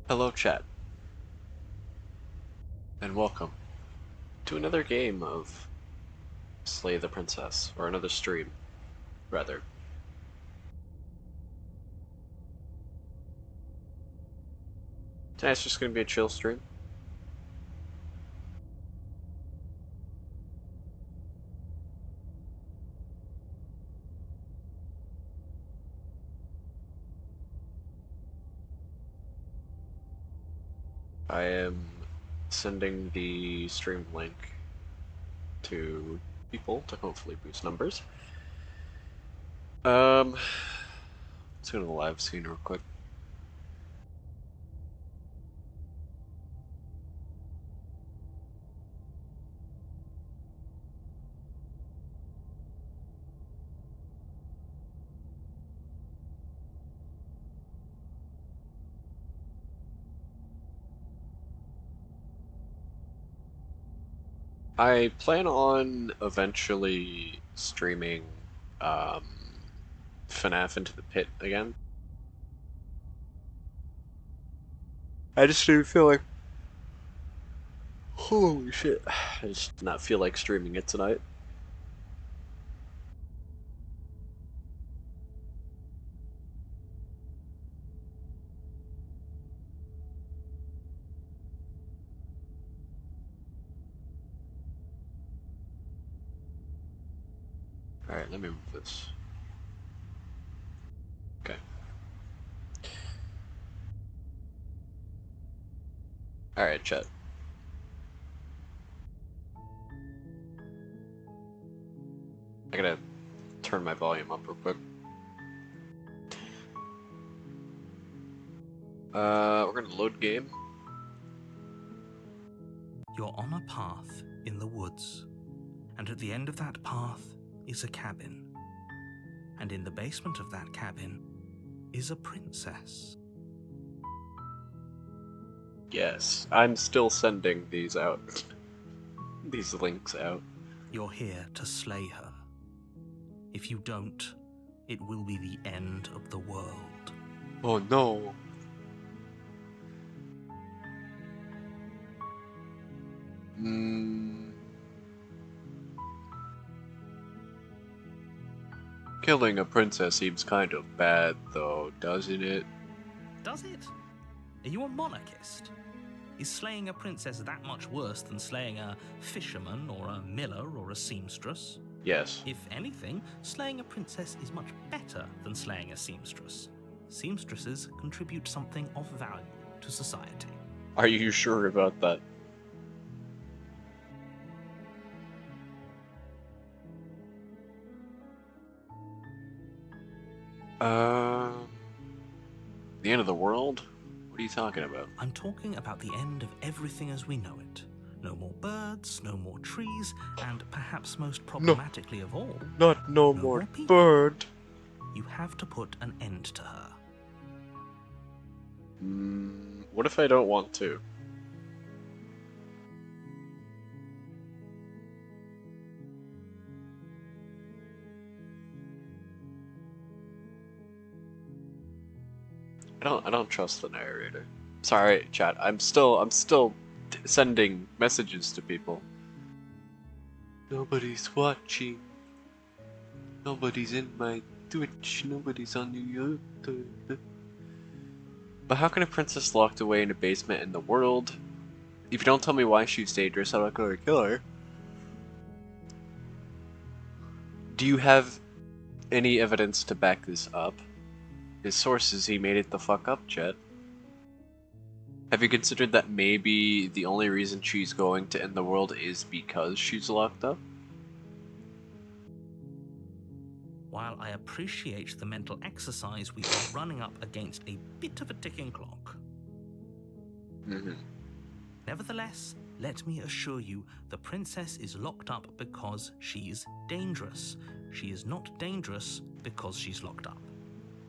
Hello, chat, and welcome to another game of Slay the Princess, or another stream, rather. Tonight's just gonna be a chill stream. I am sending the stream link to people to hopefully boost numbers. Let's go to the live scene real quick. I plan on eventually streaming um, FNAF Into the Pit again. I just didn't feel like. Holy shit. I just did not feel like streaming it tonight. Alright, let me move this. Okay. Alright, chat. I gotta turn my volume up real quick. We're gonna load game. You're on a path in the woods, and at the end of that path is a cabin. And in the basement of that cabin is a princess. Yes, I'm still sending these out. These links out. You're here to slay her. If you don't, it will be the end of the world. Oh no. Killing a princess seems kind of bad, though, doesn't it? Does it? Are you a monarchist? Is slaying a princess that much worse than slaying a fisherman or a miller or a seamstress? Yes. If anything, slaying a princess is much better than slaying a seamstress. Seamstresses contribute something of value to society. Are you sure about that? The end of the world? What are you talking about? I'm talking about the end of everything as we know it. No more birds, no more trees, and perhaps most problematically of all, Not no more more people. bird. You have to put an end to her. What if I don't want to? I don't trust the narrator. Sorry, chat. I'm still sending messages to people. Nobody's watching. Nobody's in my Twitch. Nobody's on YouTube. But how can a princess locked away in a basement in the world? If you don't tell me why she's dangerous, I'm not going to kill her. Do you have any evidence to back this up? His sources, he made it the fuck up, Chet. Have you considered that maybe the only reason she's going to end the world is because she's locked up? While I appreciate the mental exercise, we are running up against a bit of a ticking clock. Nevertheless, let me assure you, the princess is locked up because she's dangerous. She is not dangerous because she's locked up.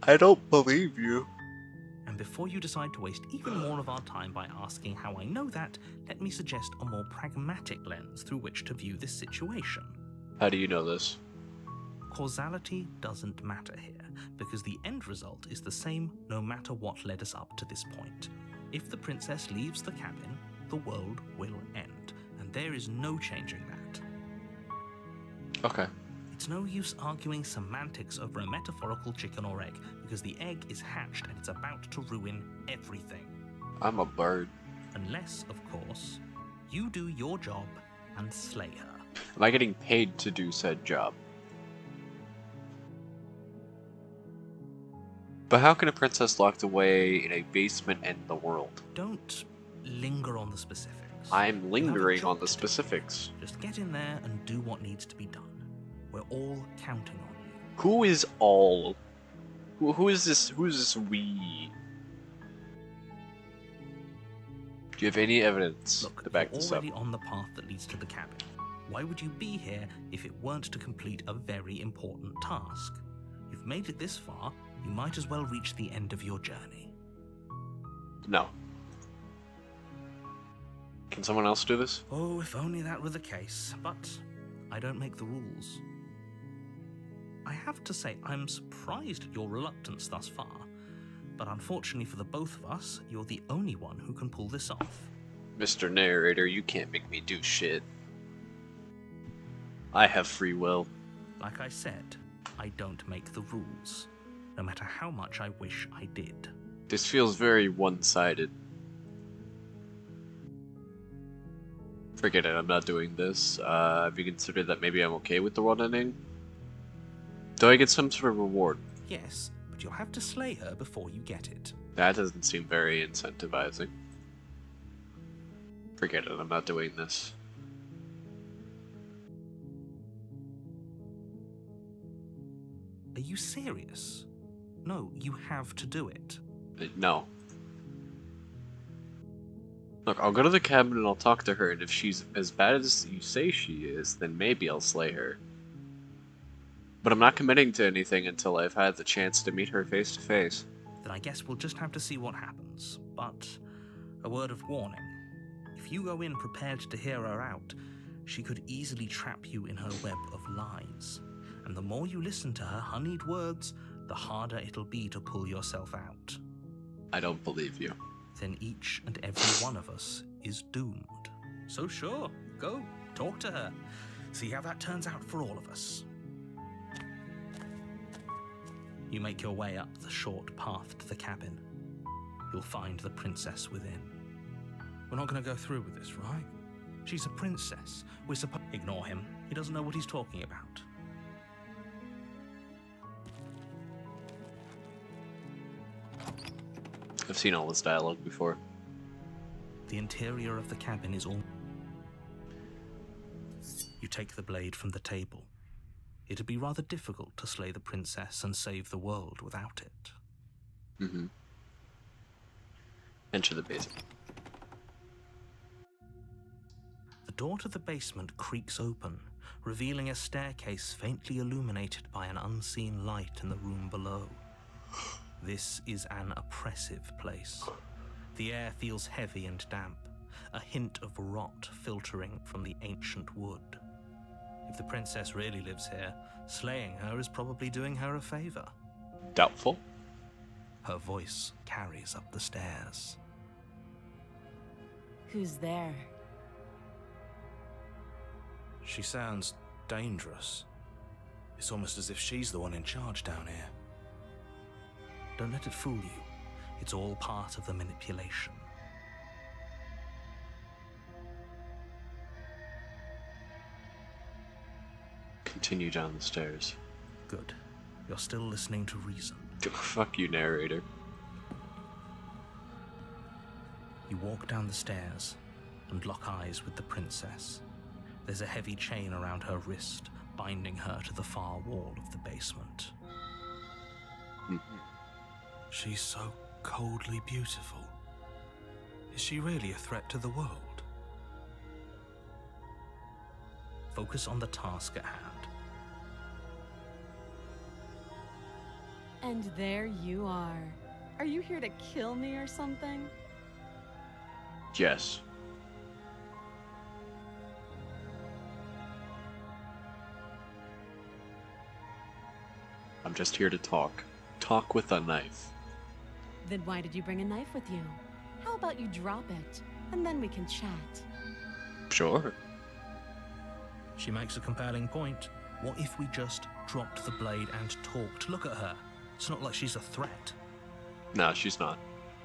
I don't believe you. And before you decide to waste even more of our time by asking how I know that, let me suggest a more pragmatic lens through which to view this situation. How do you know this? Causality doesn't matter here, because the end result is the same no matter what led us up to this point. If the princess leaves the cabin, the world will end, and there is no changing that. Okay. It's no use arguing semantics over a metaphorical chicken or egg, because the egg is hatched and it's about to ruin everything. I'm a bird. Unless, of course, you do your job and slay her. Am I getting paid to do said job? But how can a princess locked away in a basement end the world? Don't linger on the specifics. I'm lingering on the specifics. Just get in there and do what needs to be done. We're all counting on you. Who is all? Who is this? Who is this we? Do you have any evidence Look, to back you're this up? already on the path that leads to the cabin. Why would you be here if it weren't to complete a very important task? You've made it this far, you might as well reach the end of your journey. No. Can someone else do this? Oh, if only that were the case, but I don't make the rules. I have to say, I'm surprised at your reluctance thus far, but unfortunately for the both of us, you're the only one who can pull this off. Mr. Narrator, you can't make me do shit. I have free will. Like I said, I don't make the rules, no matter how much I wish I did. This feels very one-sided. Forget it, I'm not doing this. Have you considered that maybe I'm okay with the one ending? Do I get some sort of reward? Yes, but you'll have to slay her before you get it. That doesn't seem very incentivizing. Forget it, I'm not doing this. Are you serious? No, you have to do it. No. Look, I'll go to the cabin and I'll talk to her, and if she's as bad as you say she is, then maybe I'll slay her. But I'm not committing to anything until I've had the chance to meet her face to face. Then I guess we'll just have to see what happens. But a word of warning. If you go in prepared to hear her out, she could easily trap you in her web of lies. And the more you listen to her honeyed words, the harder it'll be to pull yourself out. I don't believe you. Then each and every one of us is doomed. So sure, go, talk to her. See how that turns out for all of us. You make your way up the short path to the cabin. You'll find the princess within. We're not going to go through with this, right? She's a princess. We're supposed... Ignore him. He doesn't know what he's talking about. I've seen all this dialogue before. The interior of the cabin is all... You take the blade from the table. It'd be rather difficult to slay the princess and save the world without it. Mm-hmm. Enter the basement. The door to the basement creaks open, revealing a staircase faintly illuminated by an unseen light in the room below. This is an oppressive place. The air feels heavy and damp, a hint of rot filtering from the ancient wood. If the princess really lives here, slaying her is probably doing her a favor. Doubtful. Her voice carries up the stairs. Who's there? She sounds dangerous. It's almost as if she's the one in charge down here. Don't let it fool you. It's all part of the manipulation. Continue down the stairs. Good. You're still listening to reason. Fuck you, narrator. You walk down the stairs and lock eyes with the princess. There's a heavy chain around her wrist, binding her to the far wall of the basement. Mm-hmm. She's so coldly beautiful. Is she really a threat to the world? Focus on the task at hand. And there you are. Are you here to kill me or something? Yes. I'm just here to talk. Talk with a knife. Then why did you bring a knife with you? How about you drop it, and then we can chat? Sure. She makes a compelling point. What if we just dropped the blade and talked? Look at her. It's not like she's a threat. No, she's not.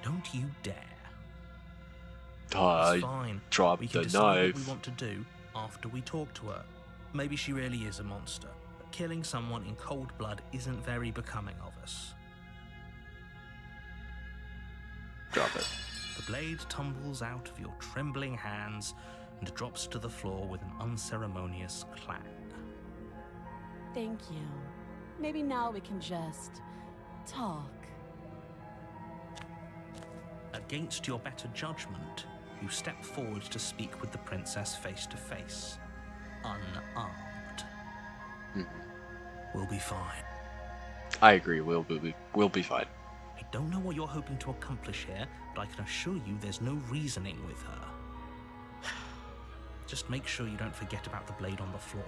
Don't you dare. I It's fine. dropped We can the decide knife. what we want to do after we talk to her. Maybe she really is a monster, but killing someone in cold blood isn't very becoming of us. Drop it. The blade tumbles out of your trembling hands and drops to the floor with an unceremonious clang. Thank you. Maybe now we can just talk. Against your better judgment, you step forward to speak with the princess face to face, unarmed. We'll be fine. I agree. We'll be fine. I don't know what you're hoping to accomplish here, but I can assure you there's no reasoning with her. Just make sure you don't forget about the blade on the floor.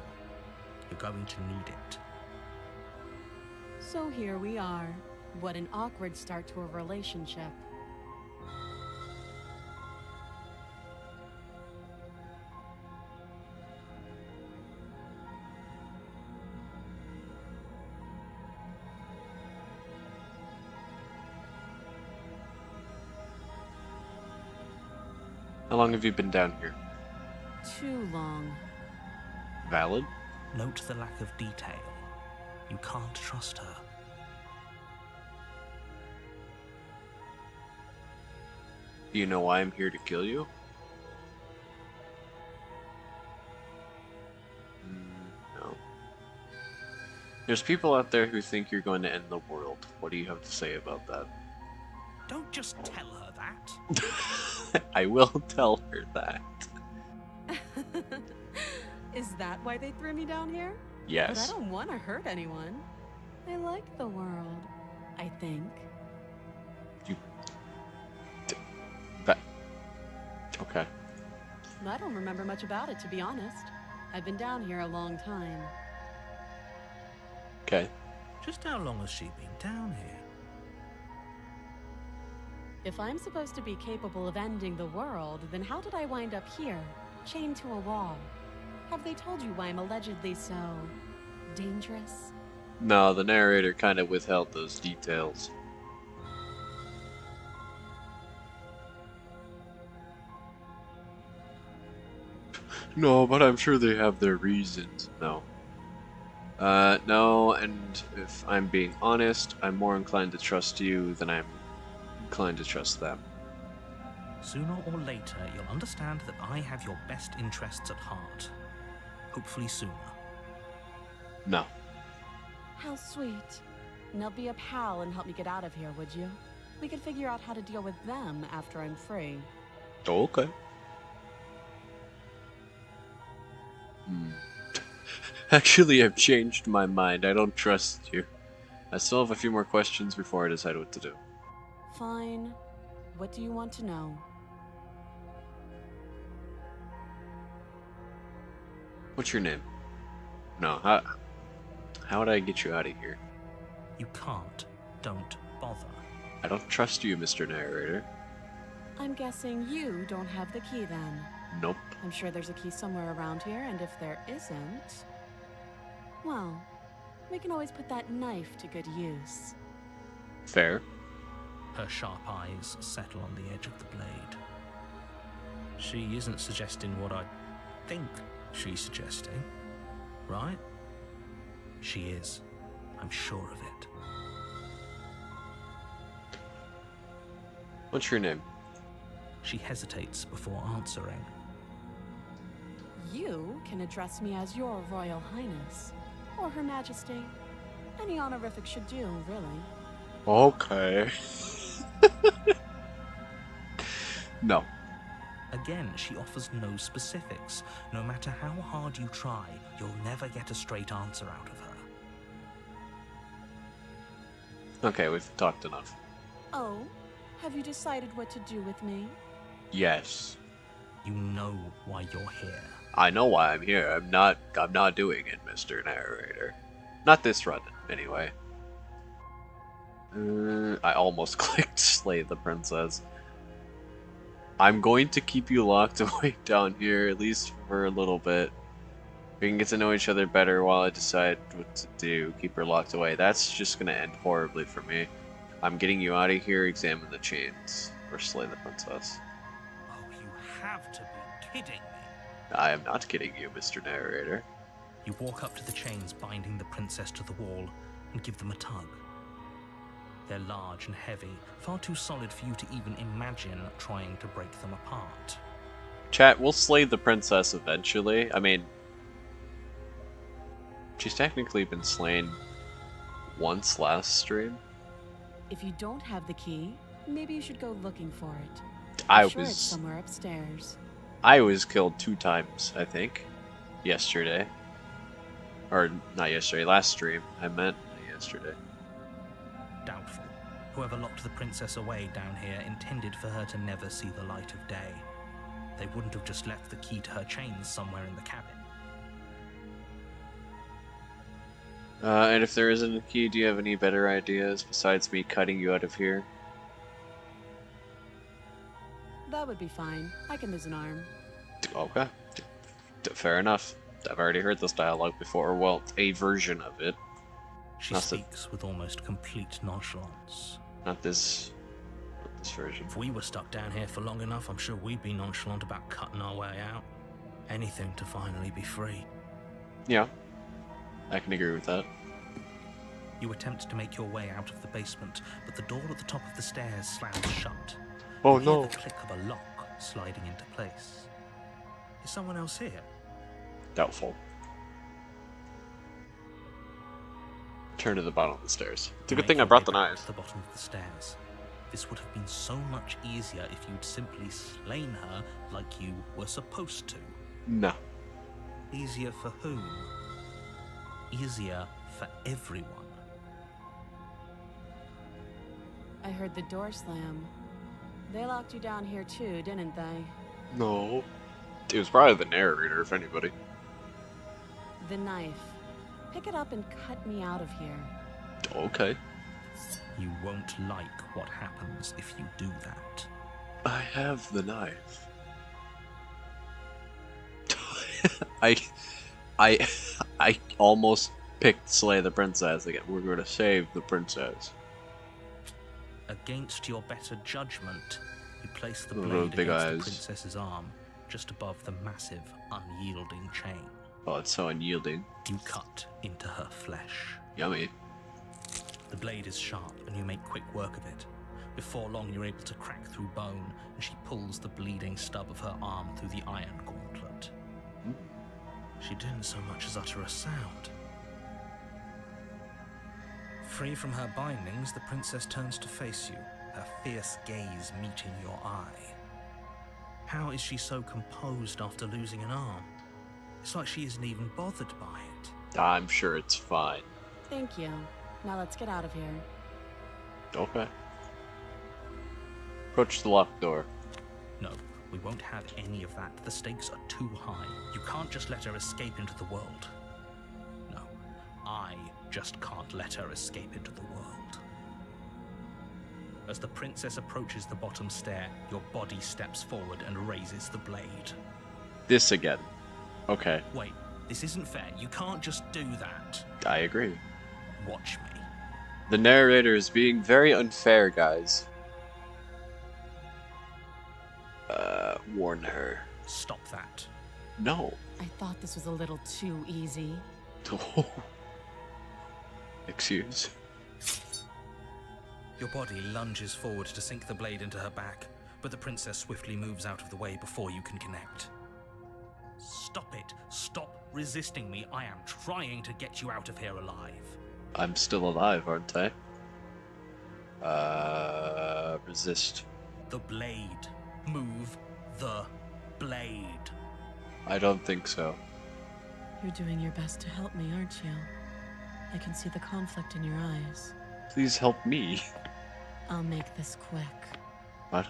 You're going to need it. So here we are. What an awkward start to a relationship. How long have you been down here? Too long. Valid? Note the lack of detail. You can't trust her. Do you know why I'm here to kill you? No. There's people out there who think you're going to end the world. What do you have to say about that? Don't just tell her that. I will tell her that. Is that why they threw me down here? But I Yes. don't want to hurt anyone. I like the world, I think. That. Okay. I don't remember much about it, to be honest. I've been down here a long time. Okay. Just how long has she been down here? If I'm supposed to be capable of ending the world, then how did I wind up here, chained to a wall? Have they told you why I'm allegedly so dangerous? No, the narrator kind of withheld those details. No, but I'm sure they have their reasons. No. No, and if I'm being honest, I'm more inclined to trust you than I'm inclined to trust them. Sooner or later, you'll understand that I have your best interests at heart. Hopefully sooner. No. How sweet. Now be a pal and help me get out of here, would you? We could figure out how to deal with them after I'm free. Okay. Actually, I've changed my mind. I don't trust you. I still have a few more questions before I decide what to do. Fine. What do you want to know? What's your name? No, how would I get you out of here? You can't. Don't bother. I don't trust you, Mr. Narrator. I'm guessing you don't have the key then. Nope. I'm sure there's a key somewhere around here, and if there isn't... well, we can always put that knife to good use. Fair. Her sharp eyes settle on the edge of the blade. She isn't suggesting what I think she's suggesting, right? She is. I'm sure of it. What's your name? She hesitates before answering. You can address me as your Royal Highness, or Her Majesty. Any honorific should do, really. Okay. No. Again, she offers no specifics. No matter how hard you try, you'll never get a straight answer out of her. Okay, we've talked enough. Oh? Have you decided what to do with me? Yes. You know why you're here. I know why I'm here. I'm not doing it, Mr. Narrator. Not this run, anyway. I almost clicked Slay the Princess. I'm going to keep you locked away down here, at least for a little bit. We can get to know each other better while I decide what to do. Keep her locked away. That's just gonna end horribly for me. I'm getting you out of here, examine the chains, or slay the princess. Oh, you have to be kidding me. I am not kidding you, Mr. Narrator. You walk up to the chains binding the princess to the wall and give them a tug. They're large and heavy, far too solid for you to even imagine trying to break them apart. Chat, we'll slay the princess eventually. I mean, she's technically been slain once last stream. If you don't have the key, maybe you should go looking for it. I I'm sure it's was somewhere upstairs. I was killed 2 times, I think, yesterday. Or not yesterday, last stream. I meant yesterday. Doubtful. Whoever locked the princess away down here intended for her to never see the light of day. They wouldn't have just left the key to her chains somewhere in the cabin. And if there isn't a key, do you have any better ideas besides me cutting you out of here? That would be fine. I can lose an arm. Okay. Fair enough. I've already heard this dialogue before. Well, a version of it. She speaks with almost complete nonchalance. Not this version. If we were stuck down here for long enough, I'm sure we'd be nonchalant about cutting our way out. Anything to finally be free. Yeah. I can agree with that. You attempt to make your way out of the basement, but the door at the top of the stairs slams shut. Oh You hear no. the click of a lock sliding into place. Is someone else here? Doubtful. Turn to the bottom of the stairs. It's a You good thing make I your brought way the back knife. to the bottom of the stairs. This would have been so much easier if you'd simply slain her like you were supposed to. No. Easier for whom? Easier for everyone. I heard the door slam. They locked you down here too, didn't they? No. It was probably the narrator, if anybody. The knife. Pick it up and cut me out of here. Okay. You won't like what happens if you do that. I have the knife. I almost picked slay the princess again. We're going to save the princess. Against your better judgment, you place the Those blade big against eyes. the princess's arm, just above the massive, unyielding chain. Oh, it's so unyielding. You cut into her flesh. Yummy. The blade is sharp, and you make quick work of it. Before long, you're able to crack through bone, and she pulls the bleeding stub of her arm through the iron gauntlet. She didn't so much as utter a sound. Free from her bindings, the princess turns to face you, her fierce gaze meeting your eye. How is she so composed after losing an arm? It's like she isn't even bothered by it. I'm sure it's fine. Thank you. Now let's get out of here. Okay. Approach the locked door. No, we won't have any of that. The stakes are too high. You can't just let her escape into the world. No, I just can't let her escape into the world. As the princess approaches the bottom stair, your body steps forward and raises the blade. This again. Okay, Wait, this isn't fair. You can't just do that. I agree. Watch me. The narrator is being very unfair, guys. Warn her. Stop that. No. I thought this was a little too easy. Excuse. Your body lunges forward to sink the blade into her back, but the princess swiftly moves out of the way before you can connect. Stop it. Stop resisting me. I am trying to get you out of here alive. I'm still alive, aren't I? Resist. The blade. Move the blade. I don't think so. You're doing your best to help me, aren't you? I can see the conflict in your eyes. Please help me. I'll make this quick. What?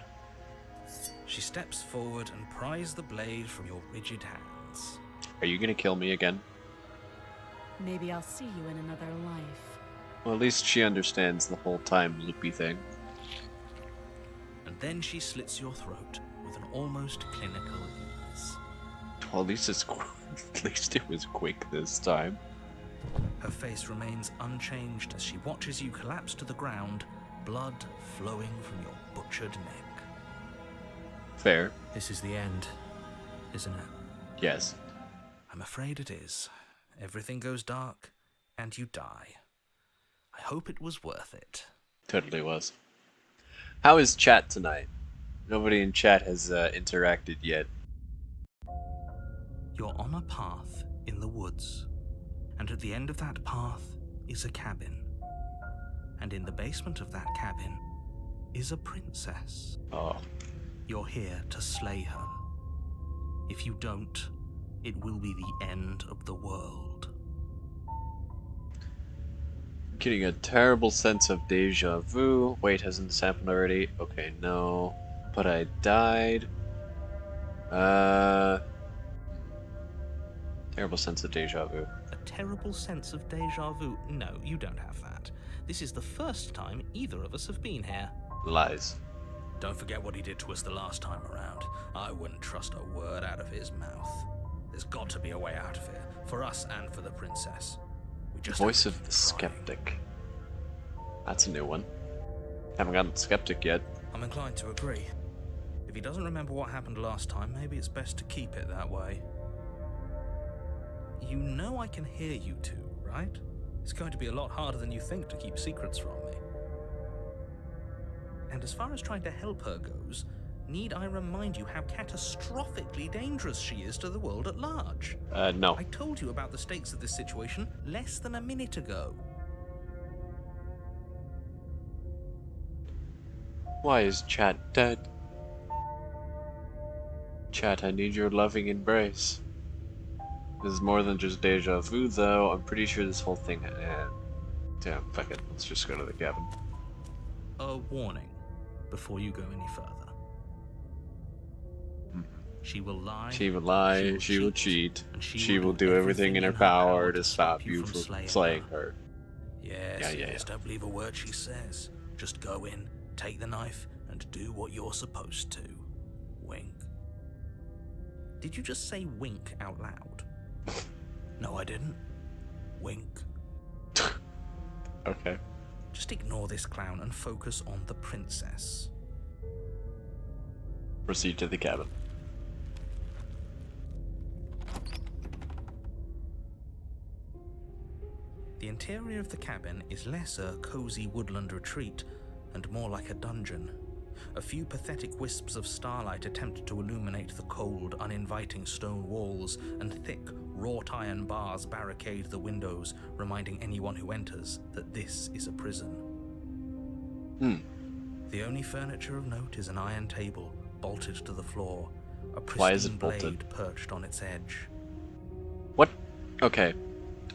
She steps forward and pries the blade from your rigid hands. Are you gonna kill me again? Maybe I'll see you in another life. Well, at least she understands the whole time loopy thing. And then she slits your throat with an almost clinical ease. Well, at least at least it was quick this time. Her face remains unchanged as she watches you collapse to the ground, blood flowing from your butchered neck. Fair. This is the end, isn't it? Yes. I'm afraid it is. Everything goes dark, and you die. I hope it was worth it. Totally was. How is chat tonight? Nobody in chat has interacted yet. You're on a path in the woods, and at the end of that path is a cabin. And in the basement of that cabin is a princess. Oh. You're here to slay her. If you don't, it will be the end of the world. Getting a terrible sense of deja vu. Wait, hasn't this happened already? Okay, no. But I died. Terrible sense of deja vu. A terrible sense of deja vu? No, you don't have that. This is the first time either of us have been here. Lies. Don't forget what he did to us the last time around. I wouldn't trust a word out of his mouth. There's got to be a way out of here, for us and for the princess. We just Voice have to of keep the trying. Skeptic. That's a new one. Haven't gotten the Skeptic yet. I'm inclined to agree. If he doesn't remember what happened last time, maybe it's best to keep it that way. You know I can hear you two, right? It's going to be a lot harder than you think to keep secrets from me. And as far as trying to help her goes, need I remind you how catastrophically dangerous she is to the world at large? No. I told you about the stakes of this situation less than a minute ago. Why is chat dead? Chat, I need your loving embrace. This is more than just deja vu, though. I'm pretty sure this whole thing. Damn, fuck it. Let's just go to the cabin. A warning before you go any further. She will lie. She will lie. She will cheat. And She will do everything in her power to stop you from slaying her. Yes, Yeah. don't believe a word she says. Just go in, take the knife, and do what you're supposed to. Wink. Did you just say wink out loud? No, I didn't. Wink. Okay. Just ignore this clown and focus on the princess. Proceed to the cabin. The interior of the cabin is less a cozy woodland retreat and more like a dungeon. A few pathetic wisps of starlight attempt to illuminate the cold, uninviting stone walls, and thick, wrought iron bars barricade the windows, reminding anyone who enters that this is a prison. The only furniture of note is an iron table, bolted to the floor, a Why is pristine it bolted? blade perched on its edge. What? Okay.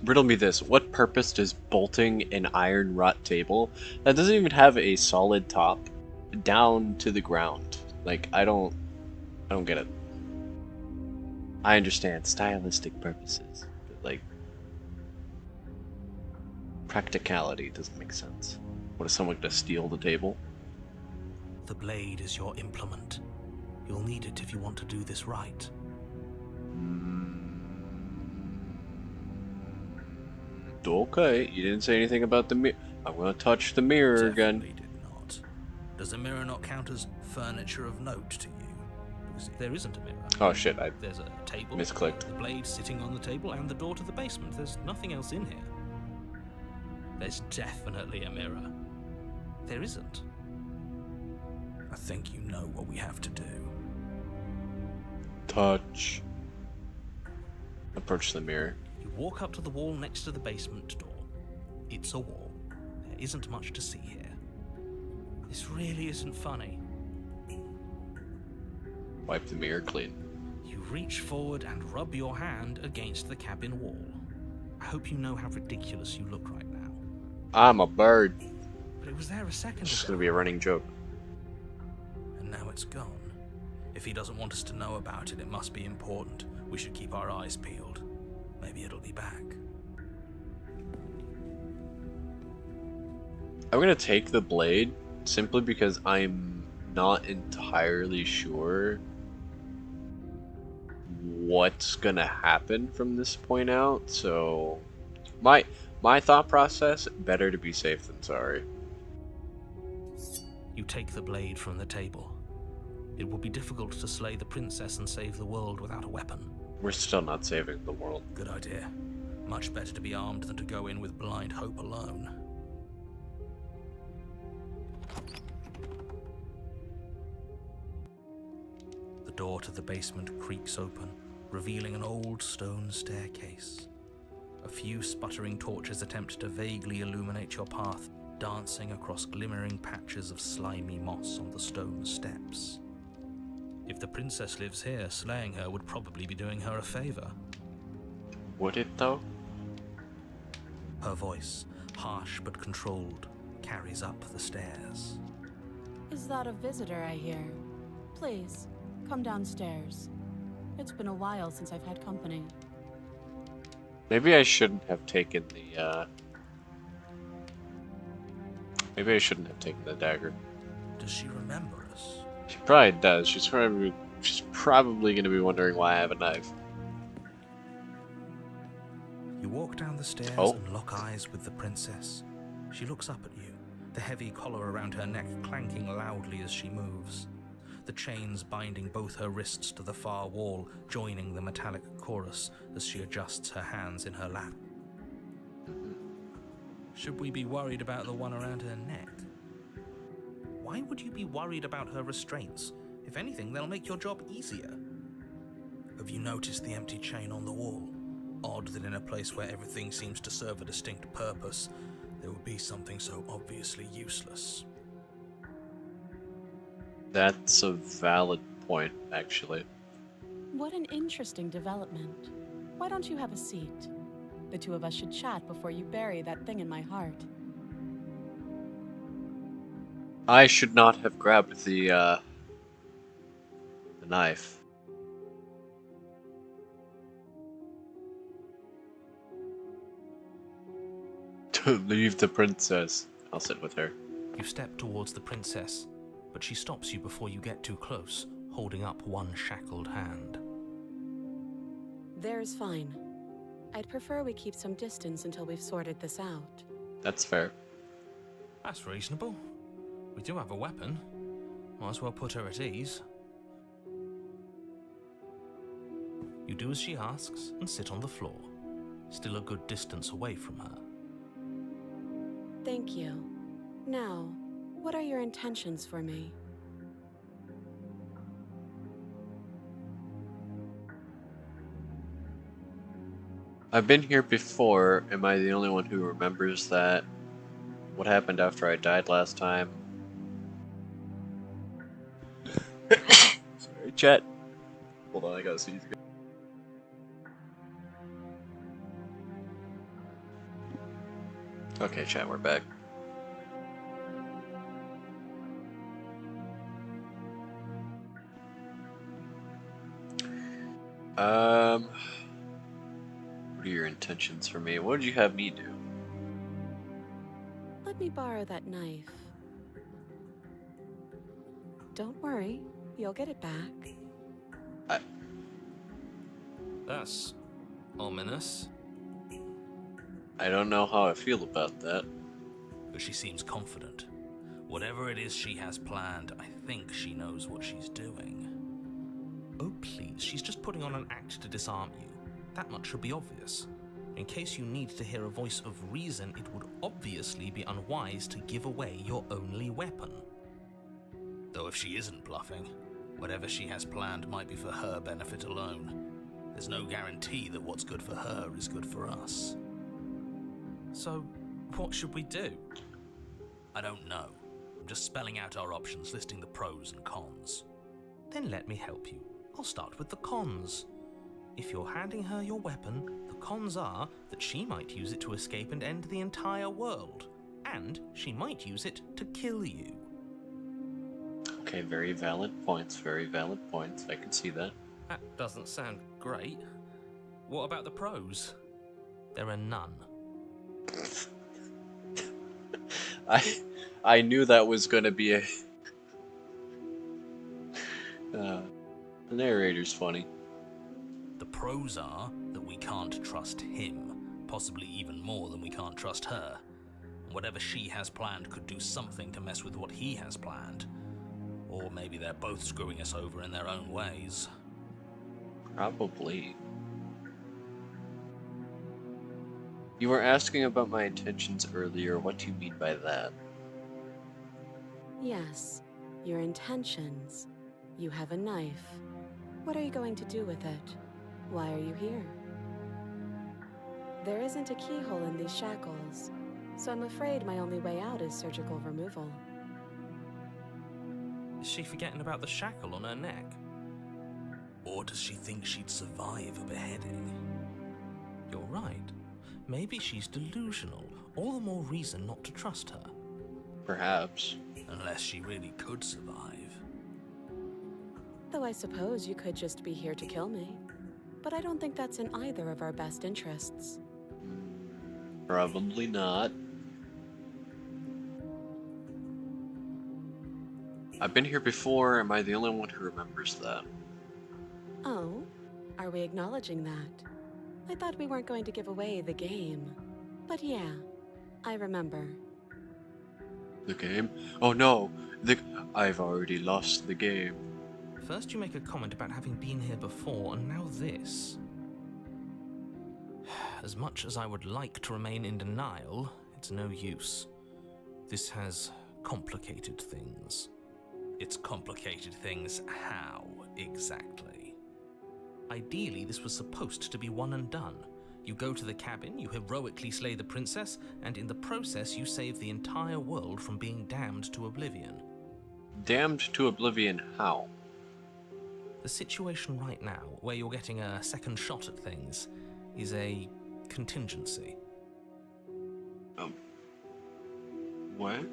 Riddle me this. What purpose does bolting an iron wrought table that doesn't even have a solid top down to the ground? Like, I don't get it. I understand stylistic purposes, but like practicality doesn't make sense. What, is someone gonna steal the table? The blade is your implement. You'll need it if you want to do this right. Okay, you didn't say anything about the mirror. I'm gonna touch the mirror again. Definitely did not. Does a mirror not count as furniture of note to you? Because there isn't a mirror. Oh shit, I There's a table, misclicked. the blade sitting on the table, and the door to the basement. There's nothing else in here. There's definitely a mirror. There isn't. I think you know what we have to do. Touch. Approach the mirror. You walk up to the wall next to the basement door. It's a wall. There isn't much to see here. This really isn't funny. Wipe the mirror clean. You reach forward and rub your hand against the cabin wall. I hope you know how ridiculous you look right now. I'm a bird. But it was there a second It's just ago. gonna be a running joke. And now it's gone. If he doesn't want us to know about it, it must be important. We should keep our eyes peeled. Maybe it'll be back. I'm gonna take the blade simply because I'm not entirely sure what's gonna happen from this point out, so my thought process, better to be safe than sorry. You take the blade from the table. It would be difficult to slay the princess and save the world without a weapon. We're still not saving the world. Good idea. Much better to be armed than to go in with blind hope alone. The door to the basement creaks open, revealing an old stone staircase. A few sputtering torches attempt to vaguely illuminate your path, dancing across glimmering patches of slimy moss on the stone steps. If the princess lives here, slaying her would probably be doing her a favor. Would it though? Her voice, harsh but controlled, carries up the stairs. Is that a visitor I hear? Please, come downstairs. It's been a while since I've had company. Maybe I shouldn't have taken the, Maybe I shouldn't have taken the dagger. Does she remember us? She probably does. She's probably going to be wondering why I have a knife. You walk down the stairs Oh. and lock eyes with the princess. She looks up at you, the heavy collar around her neck clanking loudly as she moves. The chains binding both her wrists to the far wall, joining the metallic chorus as she adjusts her hands in her lap. Should we be worried about the one around her neck? Why would you be worried about her restraints? If anything, they'll make your job easier. Have you noticed the empty chain on the wall? Odd that in a place where everything seems to serve a distinct purpose, there would be something so obviously useless. That's a valid point, actually. What an interesting development. Why don't you have a seat? The two of us should chat before you bury that thing in my heart. I should not have grabbed the knife. To leave the princess. I'll sit with her. You step towards the princess, but she stops you before you get too close, holding up one shackled hand. There's fine. I'd prefer we keep some distance until we've sorted this out. That's fair. That's reasonable. We do have a weapon. Might as well put her at ease. You do as she asks and sit on the floor, still a good distance away from her. Thank you. Now, what are your intentions for me? I've been here before. Am I the only one who remembers that? What happened after I died last time? Sorry, chat. Hold on, I gotta see. Okay, chat, we're back. What are your intentions for me? What did you have me do? Let me borrow that knife. Don't worry, you'll get it back. That's ominous. I don't know how I feel about that. But she seems confident. Whatever it is she has planned, I think she knows what she's doing. Oh please, she's just putting on an act to disarm you. That much should be obvious. In case you need to hear a voice of reason, it would obviously be unwise to give away your only weapon. Though if she isn't bluffing, whatever she has planned might be for her benefit alone. There's no guarantee that what's good for her is good for us. So, what should we do? I don't know. I'm just spelling out our options, listing the pros and cons. Then let me help you. I'll start with the cons. If you're handing her your weapon, the cons are that she might use it to escape and end the entire world. And she might use it to kill you. Okay, very valid points, very valid points. I can see that. That doesn't sound great. What about the pros? There are none. I knew that was gonna be a... the narrator's funny. pros are that we can't trust him, possibly even more than we can't trust her. Whatever she has planned could do something to mess with what he has planned. Or maybe they're both screwing us over in their own ways. Probably. You were asking about my intentions earlier. What do you mean by that? Yes, your intentions. You have a knife. What are you going to do with it? Why are you here? There isn't a keyhole in these shackles, so I'm afraid my only way out is surgical removal. Is she forgetting about the shackle on her neck? Or does she think she'd survive a beheading? You're right. Maybe she's delusional. All the more reason not to trust her. Perhaps. Unless she really could survive. Though I suppose you could just be here to kill me. But I don't think that's in either of our best interests. Probably not. I've been here before. Am I the only one who remembers that? Oh? Are we acknowledging that? I thought we weren't going to give away the game. But yeah, I remember. The game? Oh no! I've already lost the game. First you make a comment about having been here before, and now this. As much as I would like to remain in denial, it's no use. This has complicated things. It's complicated things how, exactly? Ideally, this was supposed to be one and done. You go to the cabin, you heroically slay the princess, and in the process you save the entire world from being damned to oblivion. Damned to oblivion how? The situation right now, where you're getting a second shot at things, is a contingency. What?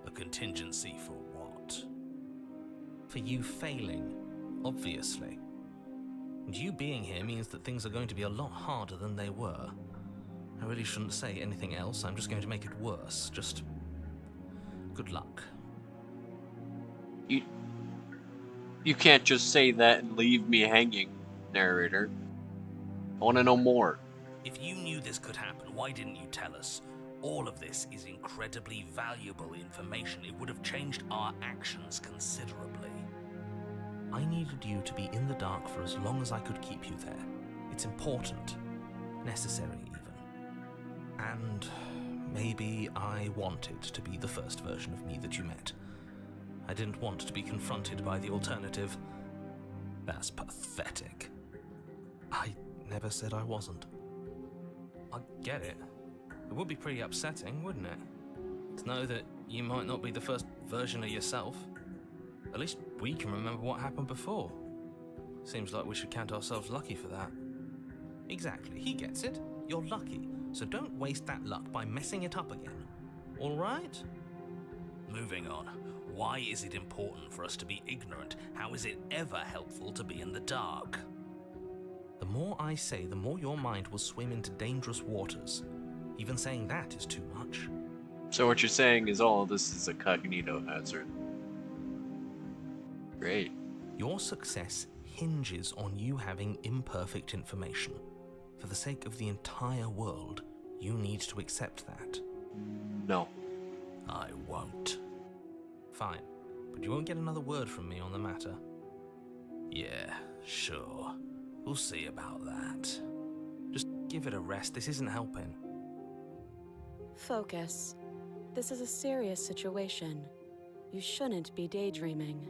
A contingency for what? For you failing, obviously. And you being here means that things are going to be a lot harder than they were. I really shouldn't say anything else, I'm just going to make it worse. Just good luck. You can't just say that and leave me hanging, narrator. I want to know more. If you knew this could happen, why didn't you tell us? All of this is incredibly valuable information. It would have changed our actions considerably. I needed you to be in the dark for as long as I could keep you there. It's important. Necessary, even. And maybe I wanted to be the first version of me that you met. I didn't want to be confronted by the alternative. That's pathetic. I never said I wasn't. I get it. It would be pretty upsetting, wouldn't it? To know that you might not be the first version of yourself. At least we can remember what happened before. Seems like we should count ourselves lucky for that. Exactly, he gets it. You're lucky, so don't waste that luck by messing it up again. All right? Moving on. Why is it important for us to be ignorant? How is it ever helpful to be in the dark? The more I say, the more your mind will swim into dangerous waters. Even saying that is too much. So what you're saying is all of this is a cognito hazard. Great. Your success hinges on you having imperfect information. For the sake of the entire world, you need to accept that. No. I won't. Fine, but you won't get another word from me on the matter. Yeah, sure. We'll see about that. Just give it a rest, this isn't helping. Focus. This is a serious situation. You shouldn't be daydreaming.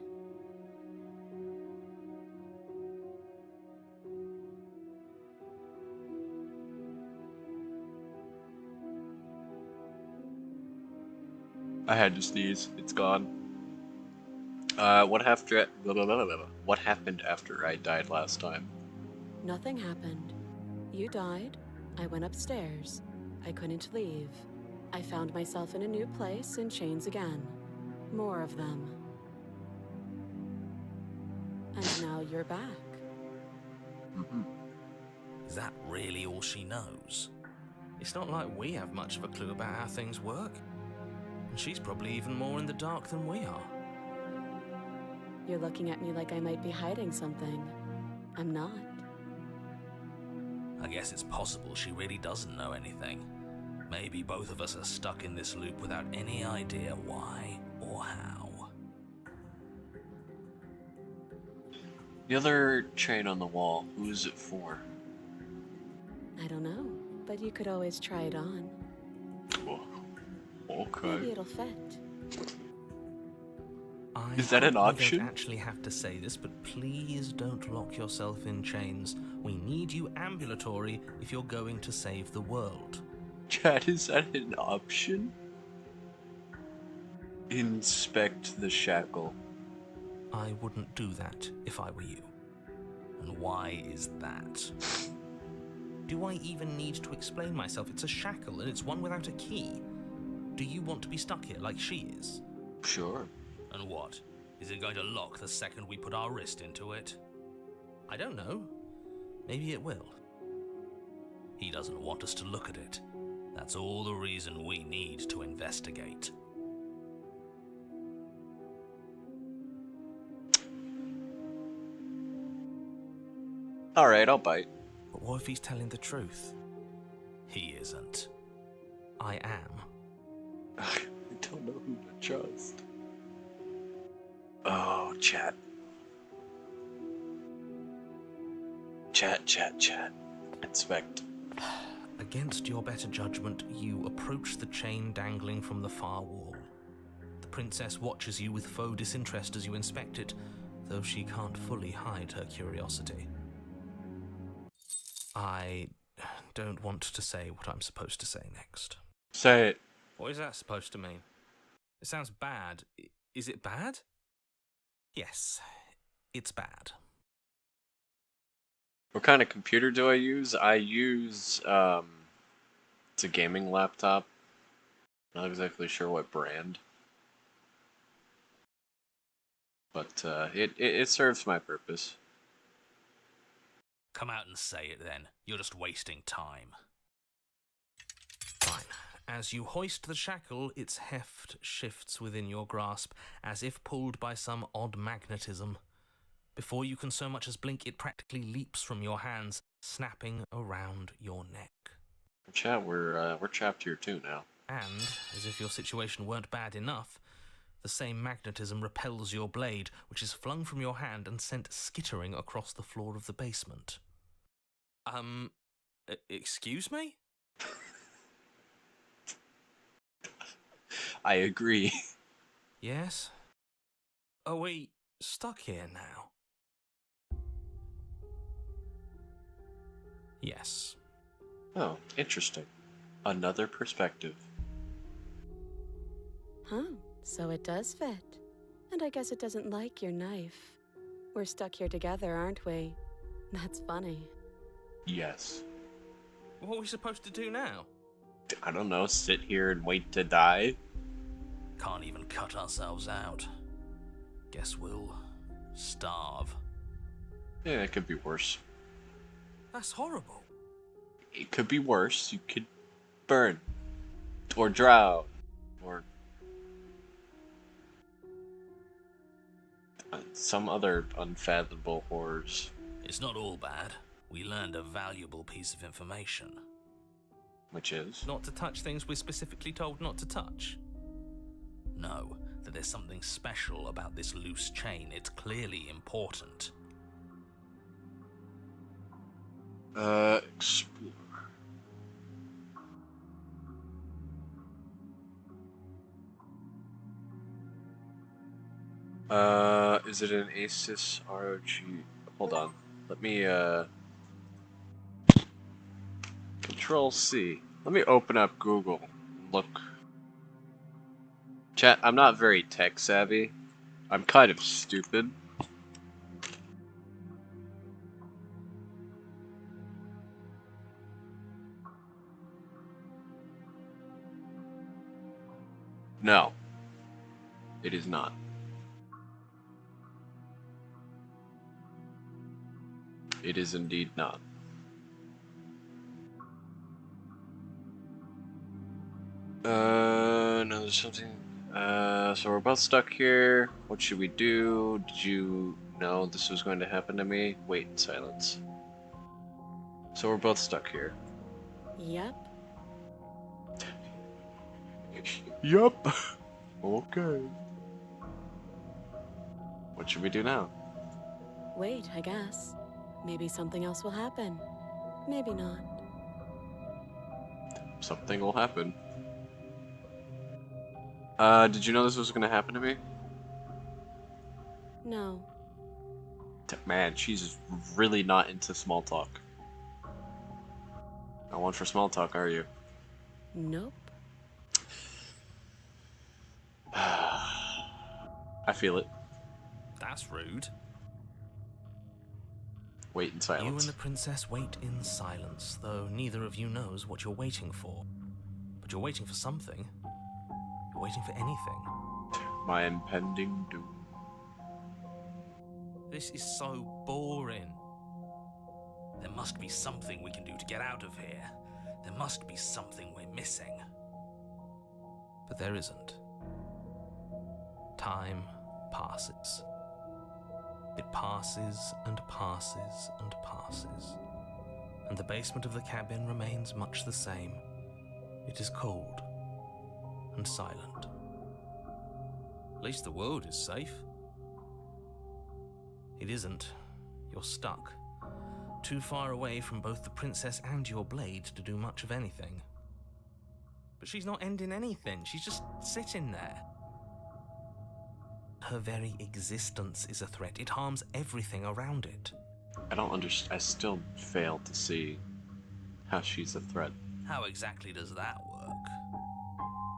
I had to sneeze. It's gone. What happened after I died last time? Nothing happened. You died. I went upstairs. I couldn't leave. I found myself in a new place in chains again. More of them. And now you're back. Mm-hmm. Is that really all she knows? It's not like we have much of a clue about how things work. And she's probably even more in the dark than we are. You're looking at me like I might be hiding something. I'm not. I guess it's possible she really doesn't know anything. Maybe both of us are stuck in this loop without any idea why or how. The other chain on the wall, who is it for? I don't know, but you could always try it on. Oh, okay. Maybe it'll fit. Is that an option? I don't actually have to say this, but please don't lock yourself in chains. We need you ambulatory if you're going to save the world. Chad, is that an option? Inspect the shackle. I wouldn't do that if I were you. And why is that? Do I even need to explain myself? It's a shackle, and it's one without a key. Do you want to be stuck here like she is? Sure. And what? Is it going to lock the second we put our wrist into it? I don't know. Maybe it will. He doesn't want us to look at it. That's all the reason we need to investigate. Alright, I'll bite. But what if he's telling the truth? He isn't. I am. I don't know who to trust. Oh, chat. Chat. Inspect. Against your better judgment, you approach the chain dangling from the far wall. The princess watches you with faux disinterest as you inspect it, though she can't fully hide her curiosity. I don't want to say what I'm supposed to say next. Say it. What is that supposed to mean? It sounds bad. Is it bad? Yes, it's bad. What kind of computer do I use? I use, it's a gaming laptop. Not exactly sure what brand. But, it serves my purpose. Come out and say it then. You're just wasting time. Fine. As you hoist the shackle, its heft shifts within your grasp, as if pulled by some odd magnetism. Before you can so much as blink, it practically leaps from your hands, snapping around your neck. Chat, we're trapped here too now. And, as if your situation weren't bad enough, the same magnetism repels your blade, which is flung from your hand and sent skittering across the floor of the basement. Excuse me? I agree. Yes? Are we stuck here now? Yes. Oh, interesting. Another perspective. Huh, so it does fit. And I guess it doesn't like your knife. We're stuck here together, aren't we? That's funny. Yes. What are we supposed to do now? I don't know, sit here and wait to die? Can't even cut ourselves out. Guess we'll starve. Yeah, it could be worse. That's horrible. It could be worse. You could burn. Or drown. Or some other unfathomable horrors. It's not all bad. We learned a valuable piece of information. Which is? Not to touch things we're specifically told not to touch. No, that there's something special about this loose chain. It's clearly important. Explore. Is it an Asus ROG? Hold on. Let me, Control C. Let me open up Google. Look. Chat, I'm not very tech savvy. I'm kind of stupid. No. It is not. It is indeed not. No, there's something. So we're both stuck here. What should we do? Did you know this was going to happen to me? Wait in silence. So we're both stuck here. Yep. Yup. Okay. What should we do now? Wait, I guess. Maybe something else will happen. Maybe not. Something will happen. Did you know this was gonna happen to me? No. Man, she's really not into small talk. Not one for small talk, are you? Nope. I feel it. That's rude. Wait in You silence. and the princess wait in silence, though neither of you knows what you're waiting for. But you're waiting for something. You're waiting for anything. My impending doom. This is so boring. There must be something we can do to get out of here. There must be something we're missing. But there isn't. Time passes. It passes and passes and passes. And the basement of the cabin remains much the same. It is cold and silent. At least the world is safe. It isn't. You're stuck. Too far away from both the princess and your blade to do much of anything. But she's not ending anything. She's just sitting there. Her very existence is a threat. It harms everything around it. I don't understand. I still fail to see how she's a threat. How exactly does that work?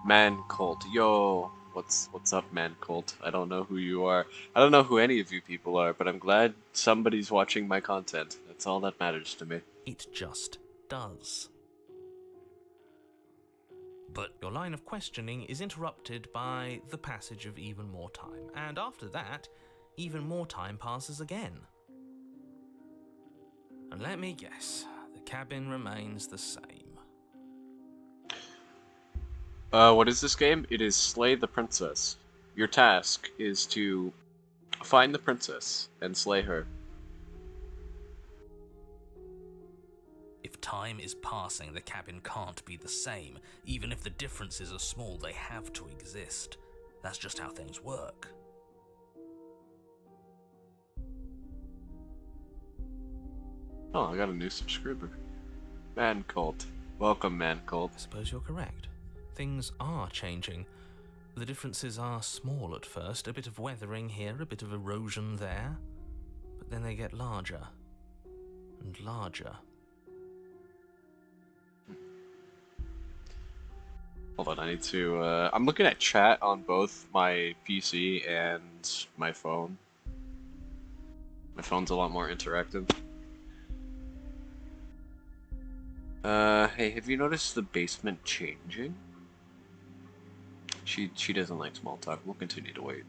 Man Colt, yo, what's up, Man Colt? I don't know who you are. I don't know who any of you people are, but I'm glad somebody's watching my content. That's all that matters to me. It just does. But your line of questioning is interrupted by the passage of even more time, and after that, even more time passes again. And let me guess, the cabin remains the same. What is this game? It is Slay the Princess. Your task is to find the princess and slay her. If time is passing, the cabin can't be the same. Even if the differences are small, they have to exist. That's just how things work. Oh, I got a new subscriber. Man Colt. Welcome, Man Colt. I suppose you're correct. Things are changing. The differences are small at first, a bit of weathering here, a bit of erosion there, but then they get larger and larger. Hold on, I need to, I'm looking at chat on both my PC and my phone. My phone's a lot more interactive. Hey, have you noticed the basement changing? She doesn't like small talk. We'll continue to wait.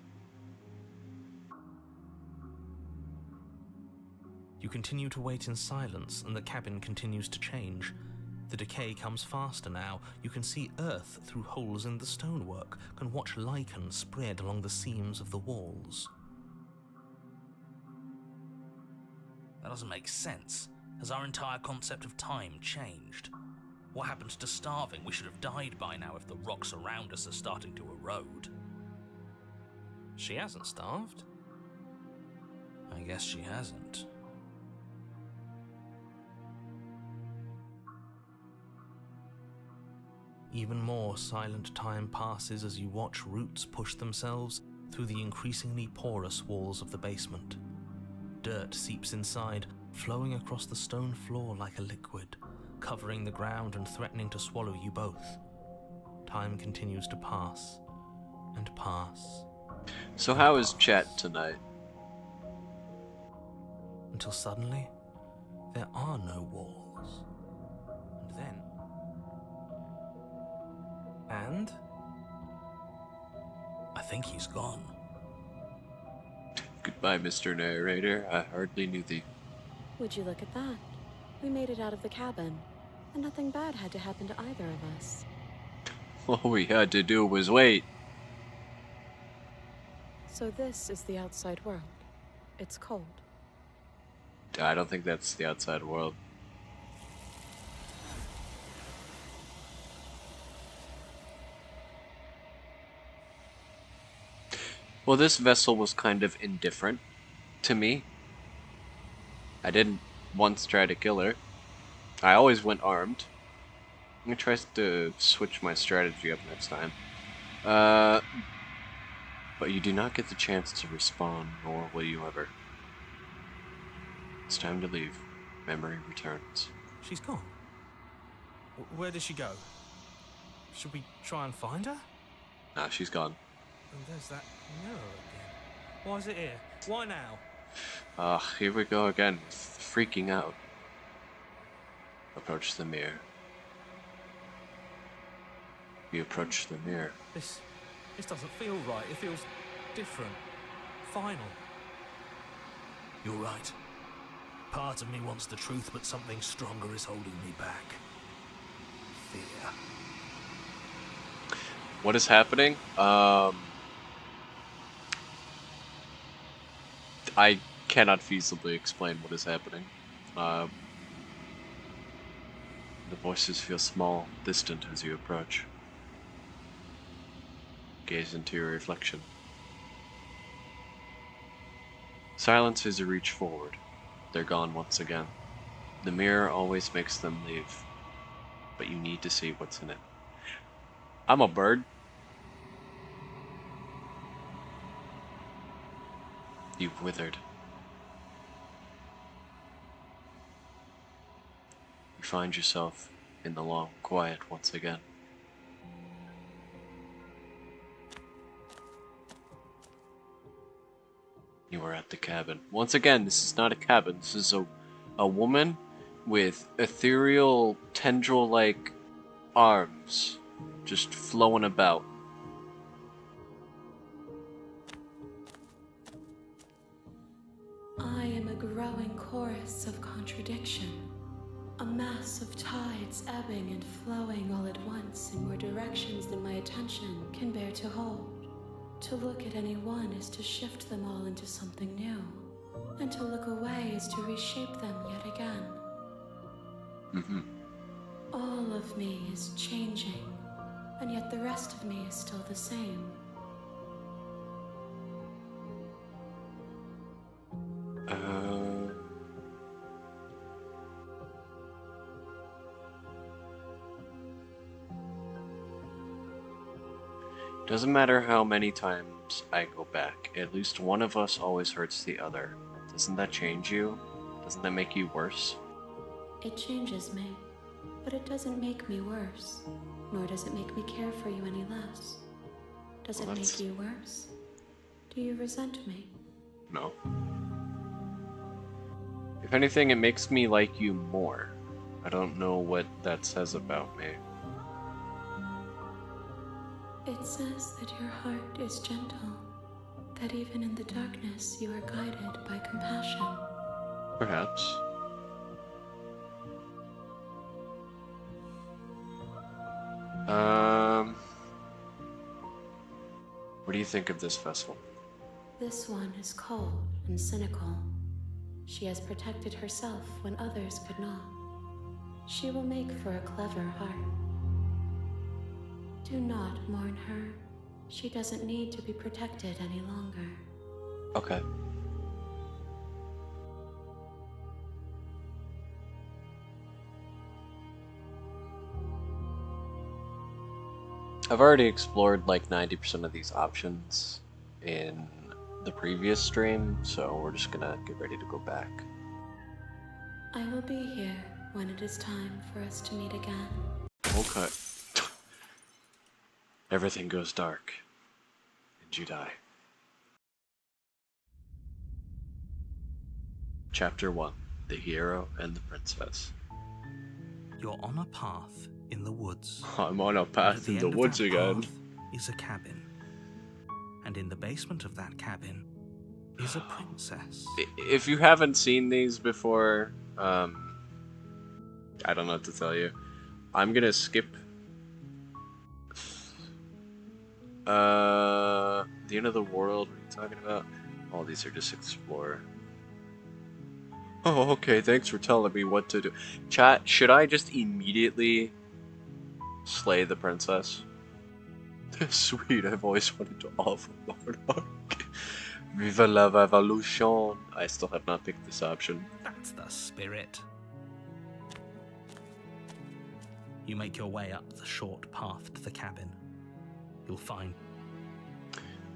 You continue to wait in silence, and the cabin continues to change. The decay comes faster now. You can see earth through holes in the stonework, can watch lichen spread along the seams of the walls. That doesn't make sense. Has our entire concept of time changed? What happens to starving? We should have died by now if the rocks around us are starting to erode. She hasn't starved. I guess she hasn't. Even more silent time passes as you watch roots push themselves through the increasingly porous walls of the basement. Dirt seeps inside, flowing across the stone floor like a liquid, covering the ground and threatening to swallow you both. Time continues to pass and pass. So how is chat tonight? Until suddenly, there are no walls. And then... And? I think he's gone. Goodbye, Mr. Narrator. I hardly knew thee. Would you look at that? We made it out of the cabin, and nothing bad had to happen to either of us. All we had to do was wait. So this is the outside world. It's cold. I don't think that's the outside world. Well, this vessel was kind of indifferent to me. I didn't once try to kill her. I always went armed. I'm gonna try to switch my strategy up next time. But you do not get the chance to respawn, nor will you ever. It's time to leave. Memory returns. She's gone. Where did she go? Should we try and find her? Nah, she's gone. And there's that mirror again. Why is it here? Why now? Here we go again. Freaking out. Approach the mirror. You approach the mirror. This doesn't feel right. It feels different. Final. You're right. Part of me wants the truth, but something stronger is holding me back. Fear. What is happening? I cannot feasibly explain what is happening. The voices feel small, distant as you approach. Gaze into your reflection. Silence is a reach forward. They're gone once again. The mirror always makes them leave, but you need to see what's in it. I'm a bird. You've withered. You find yourself in the long quiet once again. You are at the cabin. Once again, this is not a cabin. This is a woman with ethereal tendril-like arms just flowing about. I am a growing chorus of contradiction. A mass of tides ebbing and flowing all at once in more directions than my attention can bear to hold. To look at any one is to shift them all into something new, and to look away is to reshape them yet again. All of me is changing, and yet the rest of me is still the same. Doesn't matter how many times I go back, at least one of us always hurts the other. Doesn't that change you? Doesn't that make you worse? It changes me, but it doesn't make me worse, nor does it make me care for you any less. Does it make you worse? Do you resent me? No. If anything, it makes me like you more. I don't know what that says about me. It says that your heart is gentle, that even in the darkness you are guided by compassion. Perhaps. What do you think of this vessel? This one is cold and cynical. She has protected herself when others could not. She will make for a clever heart. Do not mourn her. She doesn't need to be protected any longer. Okay. I've already explored like 90% of these options in the previous stream, so we're just gonna get ready to go back. I will be here when it is time for us to meet again. Okay. Everything goes dark, and you die. Chapter 1. The Hero and the Princess. You're on a path in the woods. I'm on a path in the woods again. Is a cabin. And in the basement of that cabin is a princess. If you haven't seen these before, I don't know what to tell you. I'm gonna skip the end of the world. What are you talking about? All these are just explore. Oh, okay, thanks for telling me what to do. Chat, should I just immediately slay the princess? Sweet, I've always wanted to offer Lord Ark. Viva la revolution. I still have not picked this option. That's the spirit. You make your way up the short path to the cabin. You'll find...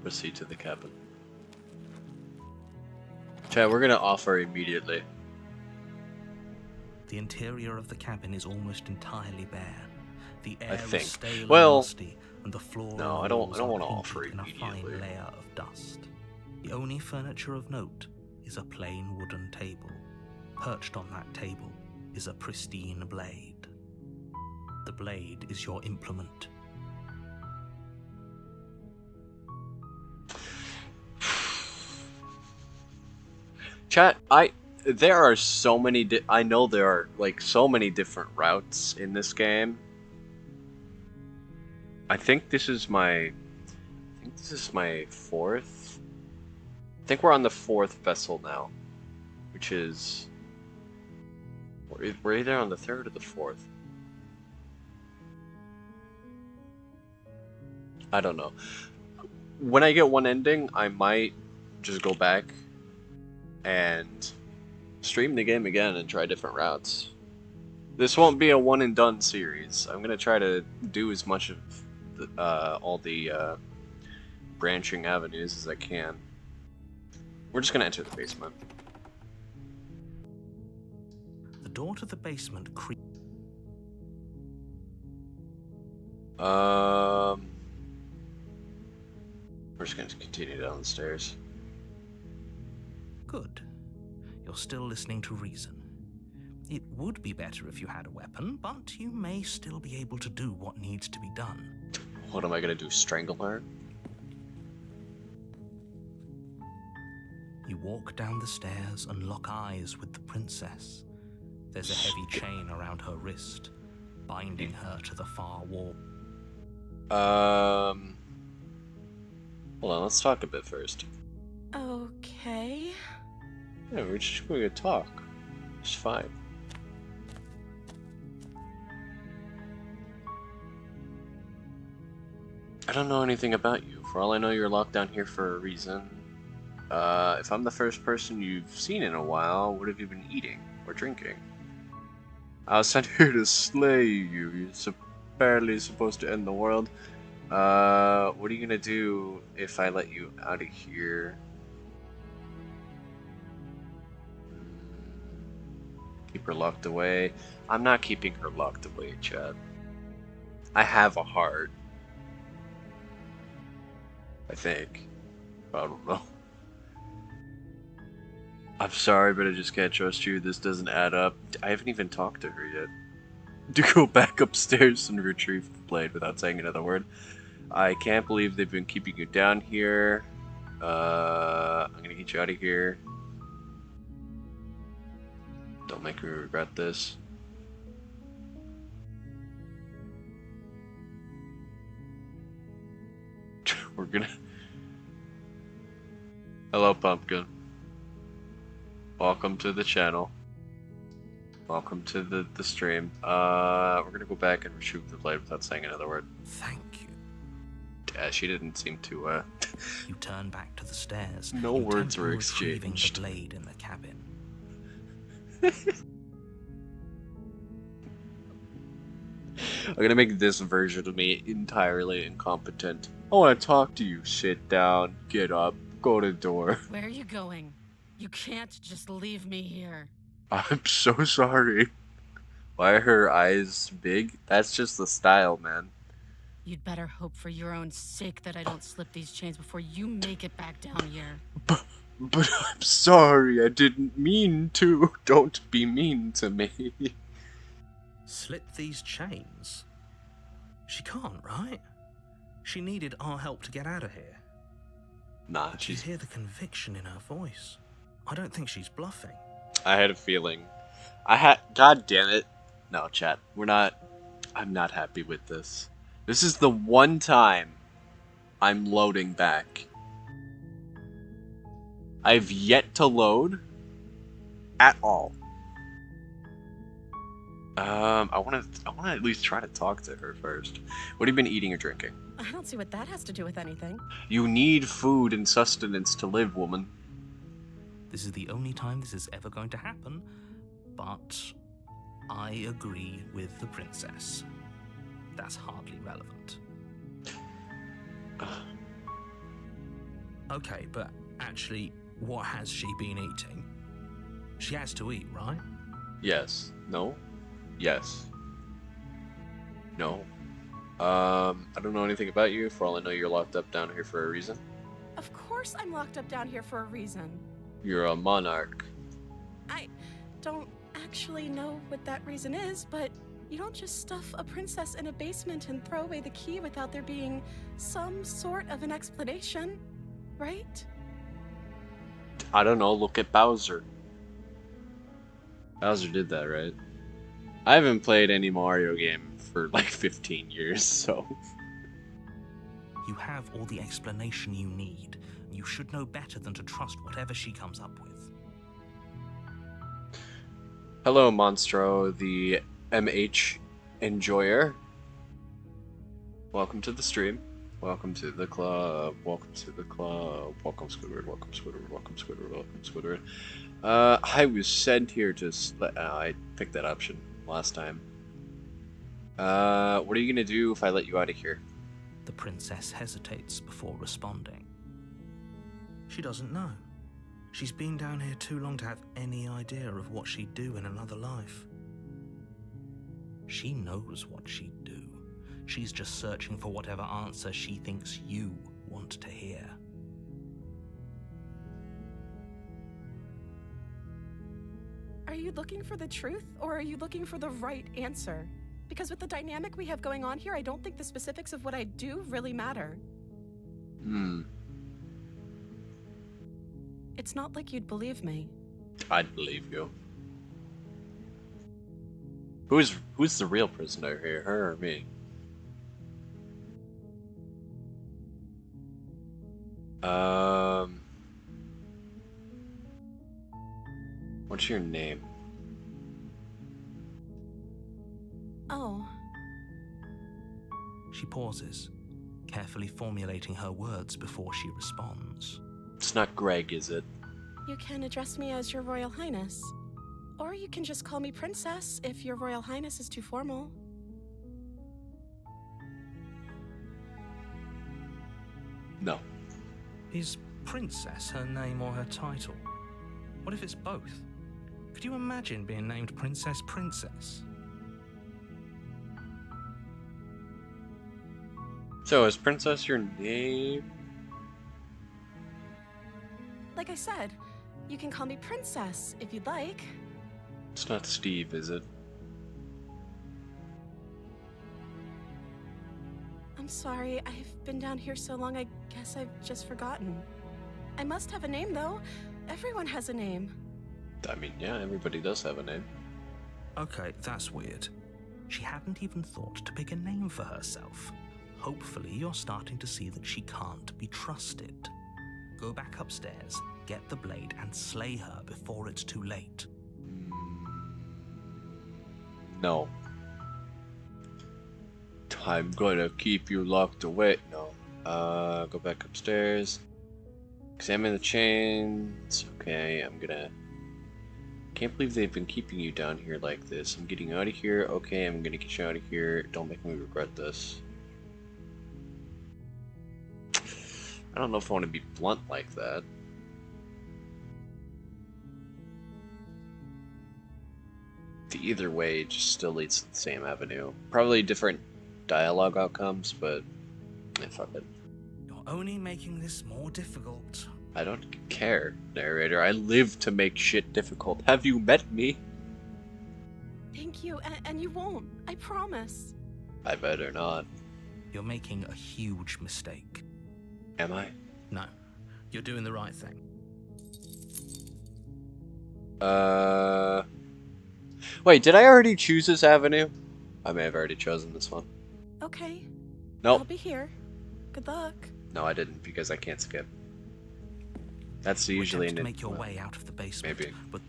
Proceed to the cabin. Chat, we're gonna offer immediately. The interior of the cabin is almost entirely bare. The I air think. is stale Well, and musty, and the floor no, and I don't walls are want to painted offer in a immediately. fine layer of dust. The only furniture of note is a plain wooden table. Perched on that table is a pristine blade. The blade is your implement. Chat, there are so many I know there are like so many different routes in this game. I think this is my fourth. I think we're on the fourth vessel now, which is we're either on the third or the fourth. I don't know. When I get one ending, I might just go back and stream the game again and try different routes. This won't be a one and done series. I'm gonna try to do as much of all the branching avenues as I can. We're just gonna enter the basement. The door to the basement creaks. We're just gonna continue down the stairs. Good. You're still listening to reason. It would be better if you had a weapon, but you may still be able to do what needs to be done. What am I gonna do? Strangle her? You walk down the stairs and lock eyes with the princess. There's a heavy chain around her wrist, binding her to the far wall. Hold on, let's talk a bit first. Okay. Yeah, we're just gonna talk. It's fine. I don't know anything about you. For all I know, you're locked down here for a reason. If I'm the first person you've seen in a while, what have you been eating or drinking? I was sent here to slay you. You're barely supposed to end the world. What are you gonna do if I let you out of here? Keep her locked away. I'm not keeping her locked away, Chad. I have a heart. I think. I don't know. I'm sorry, but I just can't trust you. This doesn't add up. I haven't even talked to her yet. To go back upstairs and retrieve the blade without saying another word. I can't believe they've been keeping you down here. I'm gonna get you out of here. Don't make me regret this. We're gonna... Hello, Pumpkin. Welcome to the channel. Welcome to the stream. We're gonna go back and retrieve the blade without saying another word. Thank you. Yeah, she didn't seem to, You turn back to the stairs. No words intent on were retrieving exchanged. the blade in the cabin. I'm gonna make this version of me entirely incompetent. I wanna talk to you. Sit down, get up, go to the door. Where are you going? You can't just leave me here. I'm so sorry. Why are her eyes big? That's just the style, man. You'd better hope for your own sake that I don't slip these chains before you make it back down here. But I'm sorry, I didn't mean to. Don't be mean to me. Slip these chains? She can't, right? She needed our help to get out of here. Nah, You she's... hear the conviction in her voice. I don't think she's bluffing. I had a feeling. God damn it. No, chat. I'm not happy with this. This is the one time I'm loading back. I've yet to load at all. I want to at least try to talk to her first. What have you been eating or drinking? I don't see what that has to do with anything. You need food and sustenance to live, woman. This is the only time this is ever going to happen, but I agree with the princess. That's hardly relevant. Okay, but actually, what has she been eating? She has to eat, right? Yes. No? Yes. No. I don't know anything about you. For all I know, you're locked up down here for a reason. Of course I'm locked up down here for a reason. You're a monarch. I don't actually know what that reason is, but you don't just stuff a princess in a basement and throw away the key without there being some sort of an explanation, right? I don't know. Look at Bowser. Bowser did that, right? I haven't played any Mario game for like 15 years, so... You have all the explanation you need. You should know better than to trust whatever she comes up with. Hello, Monstro, the MH enjoyer. Welcome to the stream. Welcome to the club. Welcome to the club. Welcome, Squidward. Welcome, Squidward. Welcome, Squidward. Welcome, Squidward. I was sent here to... I picked that option last time. What are you gonna do if I let you out of here? The princess hesitates before responding. She doesn't know. She's been down here too long to have any idea of what she'd do in another life. She knows what she'd do. She's just searching for whatever answer she thinks you want to hear. Are you looking for the truth, or are you looking for the right answer? Because with the dynamic we have going on here, I don't think the specifics of what I do really matter. It's not like you'd believe me. I'd believe you. Who's the real prisoner here, her or me? What's your name? Oh. She pauses, carefully formulating her words before she responds. It's not Greg, is it? You can address me as Your Royal Highness. Or you can just call me Princess if Your Royal Highness is too formal. No. Is Princess her name or her title? What if it's both? Could you imagine being named Princess Princess? So, is Princess your name? Like I said, you can call me Princess if you'd like. It's not Steve, is it? I'm sorry, I've been down here so long, I guess I've just forgotten. I must have a name, though. Everyone has a name. I mean, yeah, everybody does have a name. Okay, that's weird. She hadn't even thought to pick a name for herself. Hopefully you're starting to see that she can't be trusted. Go back upstairs, get the blade, and slay her before it's too late. No. I'm gonna keep you locked away. No. Go back upstairs. Examine the chains. Okay, I'm gonna... Can't believe they've been keeping you down here like this. I'm getting out of here. Okay, I'm gonna get you out of here. Don't make me regret this. I don't know if I want to be blunt like that. Either way, it just still leads to the same avenue. Probably different dialogue outcomes, but fuck it. You're only making this more difficult. I don't care, narrator. I live to make shit difficult. Have you met me? Thank you, and you won't. I promise. I better not. You're making a huge mistake. Am I? No, you're doing the right thing. Wait, did I already choose this avenue? I may have already chosen this one. Okay. Nope. I'll be here. Good luck. No, I didn't, because I can't skip. That's usually to make your way out of the basement. Maybe. But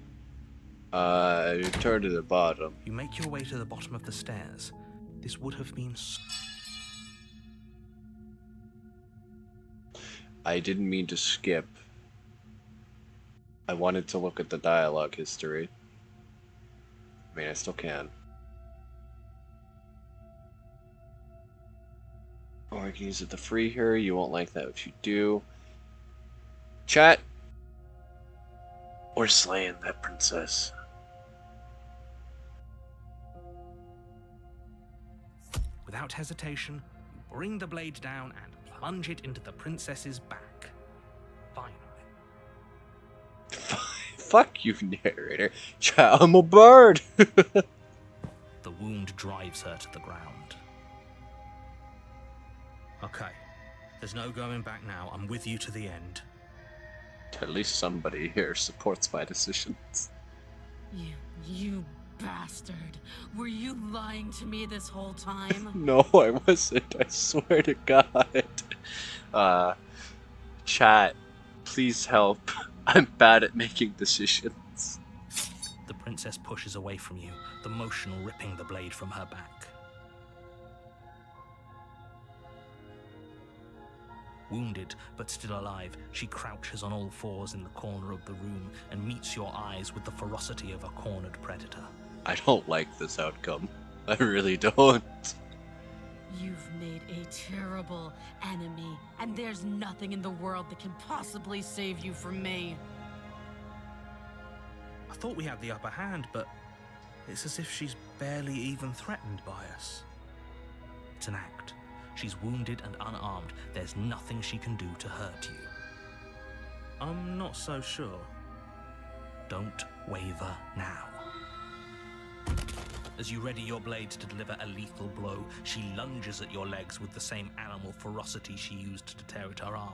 Turn to the bottom. You make your way to the bottom of the stairs. This would have been I didn't mean to skip. I wanted to look at the dialogue history. I mean, I still can. Or I can use it to free her. You won't like that if you do. Chat. We're slaying that princess. Without hesitation, you bring the blade down and plunge it into the princess's back. Finally. Fuck you, narrator. Chat, I'm a bird! The wound drives her to the ground. Okay. There's no going back now. I'm with you to the end. At least somebody here supports my decisions. You bastard. Were you lying to me this whole time? No, I wasn't. I swear to God. Chat, please help. I'm bad at making decisions. The princess pushes away from you, the motion ripping the blade from her back. Wounded, but still alive, she crouches on all fours in the corner of the room and meets your eyes with the ferocity of a cornered predator. I don't like this outcome. I really don't. You've made a terrible enemy, and there's nothing in the world that can possibly save you from me. I thought we had the upper hand, but it's as if she's barely even threatened by us. It's an act. She's wounded and unarmed. There's nothing she can do to hurt you. I'm not so sure. Don't waver now. As you ready your blade to deliver a lethal blow, she lunges at your legs with the same animal ferocity she used to tear at her arm.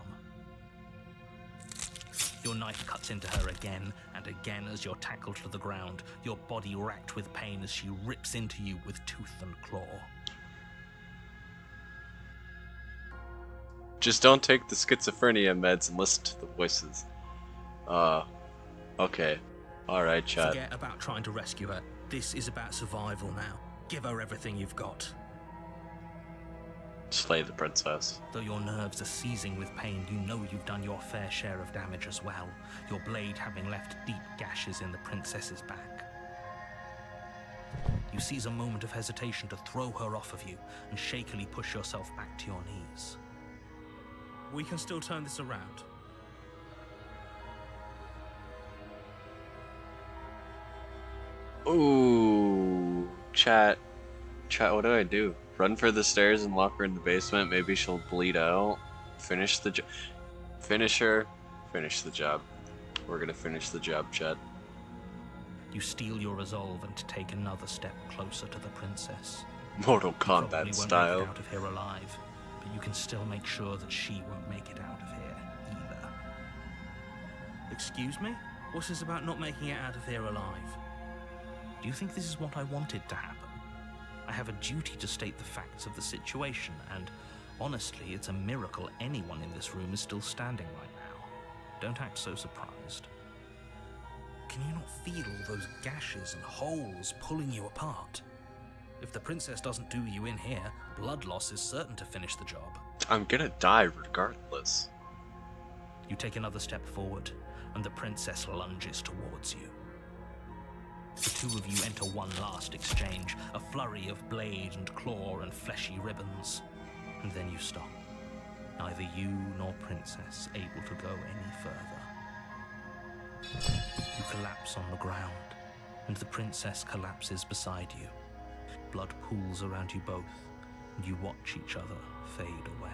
Your knife cuts into her again and again as you're tackled to the ground, your body racked with pain as she rips into you with tooth and claw. Just don't take the schizophrenia meds and listen to the voices. Okay. Alright, chat. Forget about trying to rescue her. This is about survival now. Give her everything you've got. Slay the princess. Though your nerves are seizing with pain, you know you've done your fair share of damage as well, your blade having left deep gashes in the princess's back. You seize a moment of hesitation to throw her off of you and shakily push yourself back to your knees. We can still turn this around. Ooh, chat, what do I do? Run for the stairs and lock her in the basement? Maybe she'll bleed out. Finish the job. Finish her. Finish the job. We're gonna finish the job, chat. You steel your resolve and take another step closer to the princess. Mortal Probably Kombat won't style. make it out of here alive, but you can still make sure that she won't make it out of here either. Excuse me? What's this about not making it out of here alive? Do you think this is what I wanted to happen? I have a duty to state the facts of the situation, and honestly, it's a miracle anyone in this room is still standing right now. Don't act so surprised. Can you not feel all those gashes and holes pulling you apart? If the princess doesn't do you in here, blood loss is certain to finish the job. I'm gonna die regardless. You take another step forward, and the princess lunges towards you. The two of you enter one last exchange, a flurry of blade and claw and fleshy ribbons. And then you stop. Neither you nor Princess able to go any further. You collapse on the ground, and the Princess collapses beside you. Blood pools around you both, and you watch each other fade away.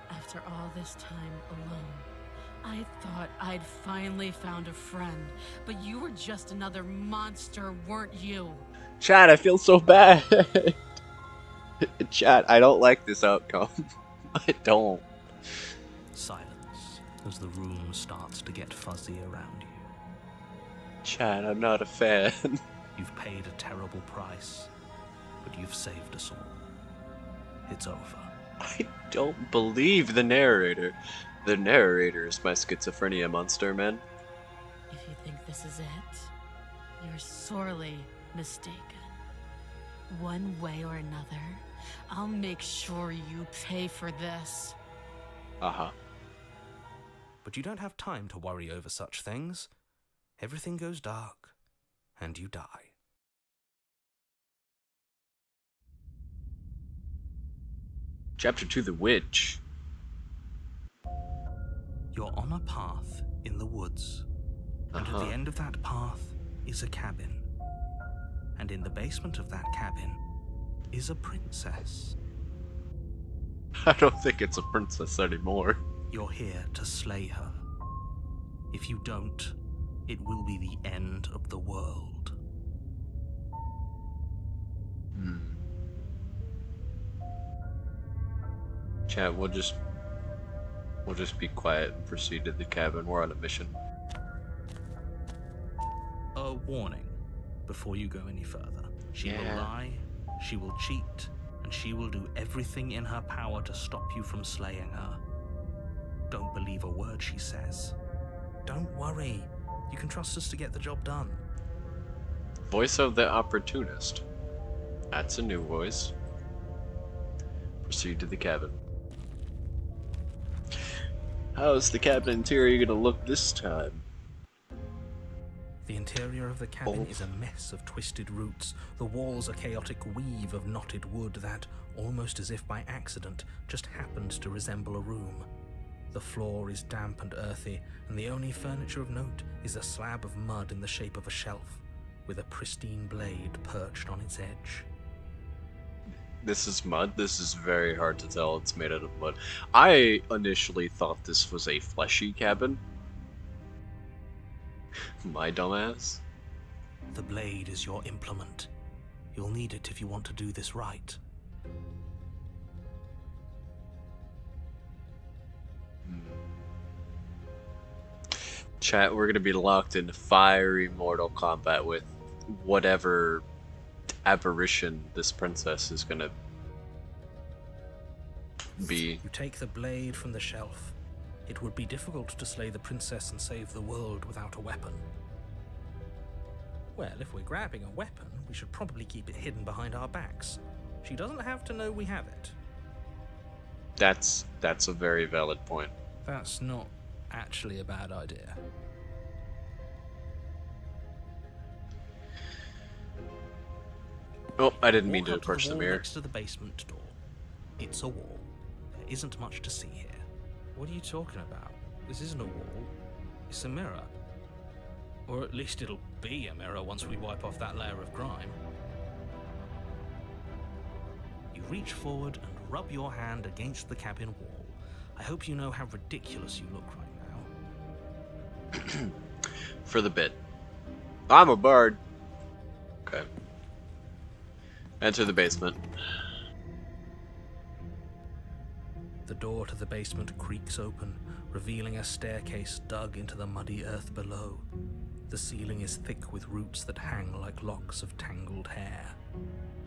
After all this time alone, I thought I'd finally found a friend, but you were just another monster, weren't you? Chat, I feel so bad. Chat, I don't like this outcome. I don't. Silence as the room starts to get fuzzy around you. Chat, I'm not a fan. You've paid a terrible price, but you've saved us all. It's over. I don't believe the narrator. The narrator is my schizophrenia monster, man. If you think this is it? You're sorely mistaken. One way or another, I'll make sure you pay for this. Uh-huh. But you don't have time to worry over such things. Everything goes dark, and you die. Chapter 2, The Witch. You're on a path in the woods, and at the end of that path is a cabin. And in the basement of that cabin is a princess. I don't think it's a princess anymore. You're here to slay her. If you don't, it will be the end of the world. Chat, we'll just be quiet and proceed to the cabin. We're on a mission. A warning before you go any further. She will Yeah. lie, she will cheat, and she will do everything in her power to stop you from slaying her. Don't believe a word she says. Don't worry. You can trust us to get the job done. Voice of the Opportunist. That's a new voice. Proceed to the cabin. How's the cabin interior gonna look this time? The interior of the cabin is a mess of twisted roots. The walls a chaotic weave of knotted wood that, almost as if by accident, just happened to resemble a room. The floor is damp and earthy, and the only furniture of note is a slab of mud in the shape of a shelf, with a pristine blade perched on its edge. This is mud. This is very hard to tell. It's made out of mud. I initially thought this was a fleshy cabin. My dumbass. The blade is your implement. You'll need it if you want to do this right. Chat, we're gonna be locked in fiery Mortal Kombat with whatever aberration this princess is gonna be. You take the blade from the shelf. It would be difficult to slay the princess and save the world without a weapon. Well, if we're grabbing a weapon, we should probably keep it hidden behind our backs. She doesn't have to know we have it. That's a very valid point. That's not actually a bad idea. Oh, I didn't mean Walk to up the approach the wall mirror. next to the basement door. It's a wall. There isn't much to see here. What are you talking about? This isn't a wall. It's a mirror. Or at least it'll be a mirror once we wipe off that layer of grime. You reach forward and rub your hand against the cabin wall. I hope you know how ridiculous you look right now. For the bit. I'm a bard. Okay. Enter the basement. The door to the basement creaks open, revealing a staircase dug into the muddy earth below. The ceiling is thick with roots that hang like locks of tangled hair.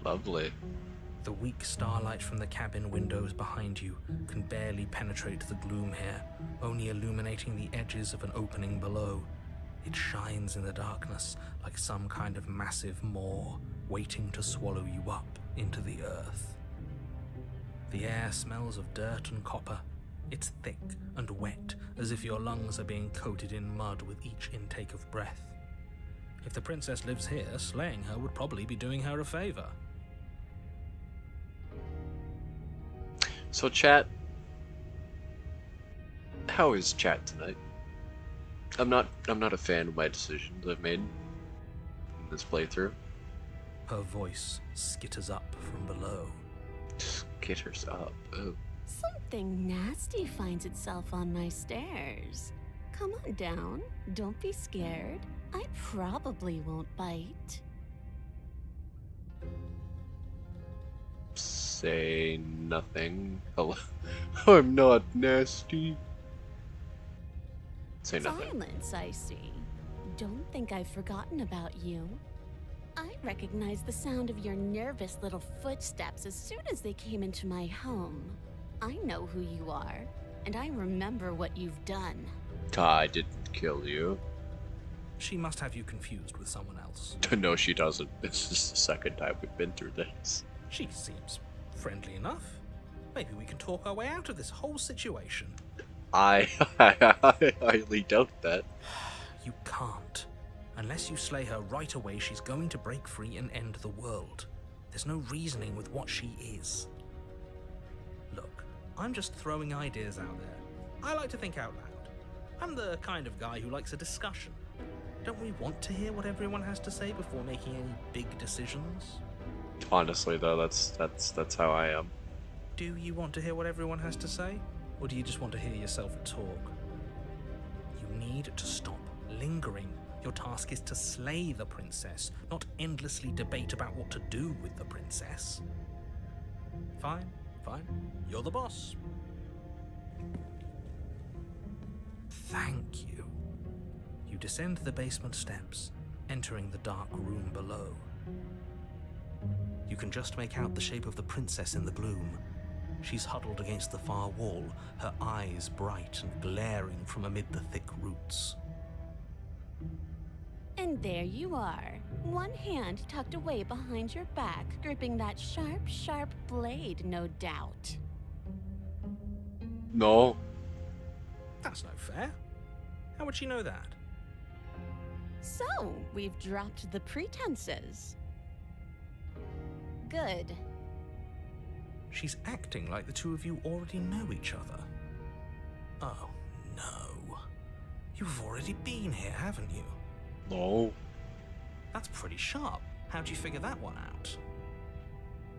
Lovely. The weak starlight from the cabin windows behind you can barely penetrate the gloom here, only illuminating the edges of an opening below. It shines in the darkness like some kind of massive maw waiting to swallow you up into the earth. The air smells of dirt and copper. It's thick and wet, as if your lungs are being coated in mud with each intake of breath. If the princess lives here, slaying her would probably be doing her a favor. So chat, how is chat tonight? I'm not a fan of my decisions I've made in this playthrough. Her voice skitters up from below. Skitters up. Oh. Something nasty finds itself on my stairs. Come on down. Don't be scared. I probably won't bite. Say nothing. Hello. I'm not nasty. Say nothing. Silence, I see. Don't think I've forgotten about you. I recognized the sound of your nervous little footsteps as soon as they came into my home. I know who you are, and I remember what you've done. I didn't kill you. She must have you confused with someone else. No, she doesn't. This is the second time we've been through this. She seems friendly enough. Maybe we can talk our way out of this whole situation. I highly doubt that. You can't. Unless you slay her right away, she's going to break free and end the world. There's no reasoning with what she is. Look, I'm just throwing ideas out there. I like to think out loud. I'm the kind of guy who likes a discussion. Don't we want to hear what everyone has to say before making any big decisions? Honestly, though, that's how I am. Do you want to hear what everyone has to say? Or do you just want to hear yourself talk? You need to stop lingering. Your task is to slay the princess, not endlessly debate about what to do with the princess. Fine, fine. You're the boss. Thank you. You descend the basement steps, entering the dark room below. You can just make out the shape of the princess in the gloom. She's huddled against the far wall, her eyes bright and glaring from amid the thick roots. And there you are, one hand tucked away behind your back, gripping that sharp, sharp blade, no doubt. No. That's no fair. How would she know that? So, we've dropped the pretenses. Good. She's acting like the two of you already know each other. Oh, no. You've already been here, haven't you? No. That's pretty sharp. How'd you figure that one out?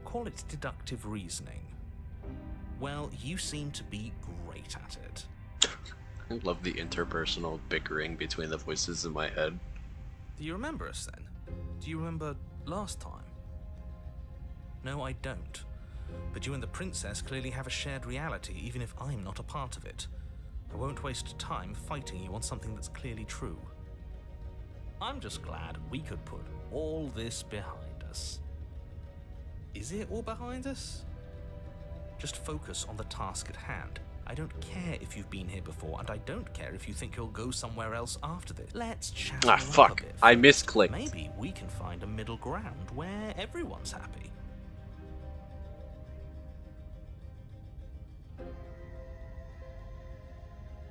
Call it deductive reasoning. Well, you seem to be great at it. I love the interpersonal bickering between the voices in my head. Do you remember us then? Do you remember last time? No, I don't. But you and the princess clearly have a shared reality, even if I'm not a part of it. I won't waste time fighting you on something that's clearly true. I'm just glad we could put all this behind us. Is it all behind us? Just focus on the task at hand. I don't care if you've been here before, and I don't care if you think you'll go somewhere else after this. Let's chat Ah, up fuck. a bit. I misclicked. Maybe we can find a middle ground where everyone's happy.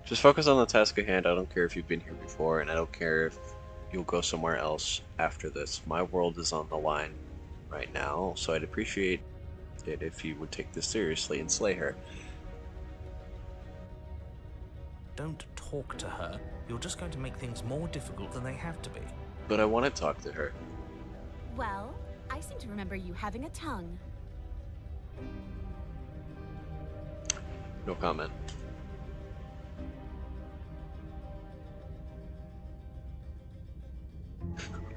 Just focus on the task at hand. I don't care if you've been here before, and I don't care if you'll go somewhere else after this. My world is on the line right now, so I'd appreciate it if you would take this seriously and slay her. Don't talk to her. You're just going to make things more difficult than they have to be. But I want to talk to her. Well, I seem to remember you having a tongue. No comment.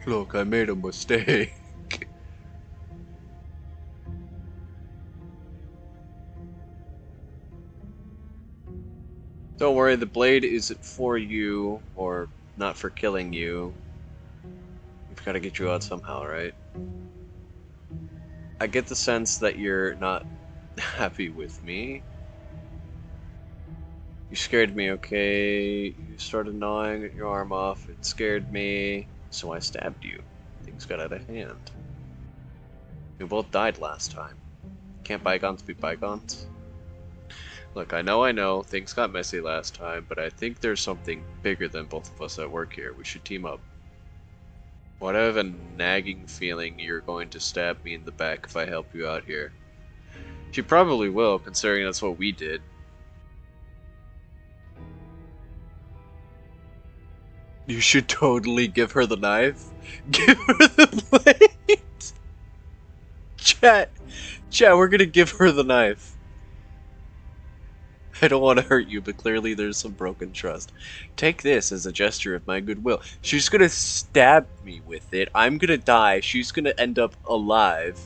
Look, I made a mistake. Don't worry, the blade isn't for you, or not for killing you. We've got to get you out somehow, right? I get the sense that you're not happy with me. You scared me, okay? You started gnawing your arm off, it scared me, so I stabbed you. Things got out of hand. We both died last time. Can't bygones be bygones? Look, I know, things got messy last time, but I think there's something bigger than both of us at work here. We should team up. What I have a nagging feeling you're going to stab me in the back if I help you out here. She probably will, considering that's what we did. You should totally give her the knife. Give her the blade. Chat, we're gonna give her the knife. I don't want to hurt you, but clearly there's some broken trust. Take this as a gesture of my goodwill. She's gonna stab me with it. I'm gonna die. She's gonna end up alive.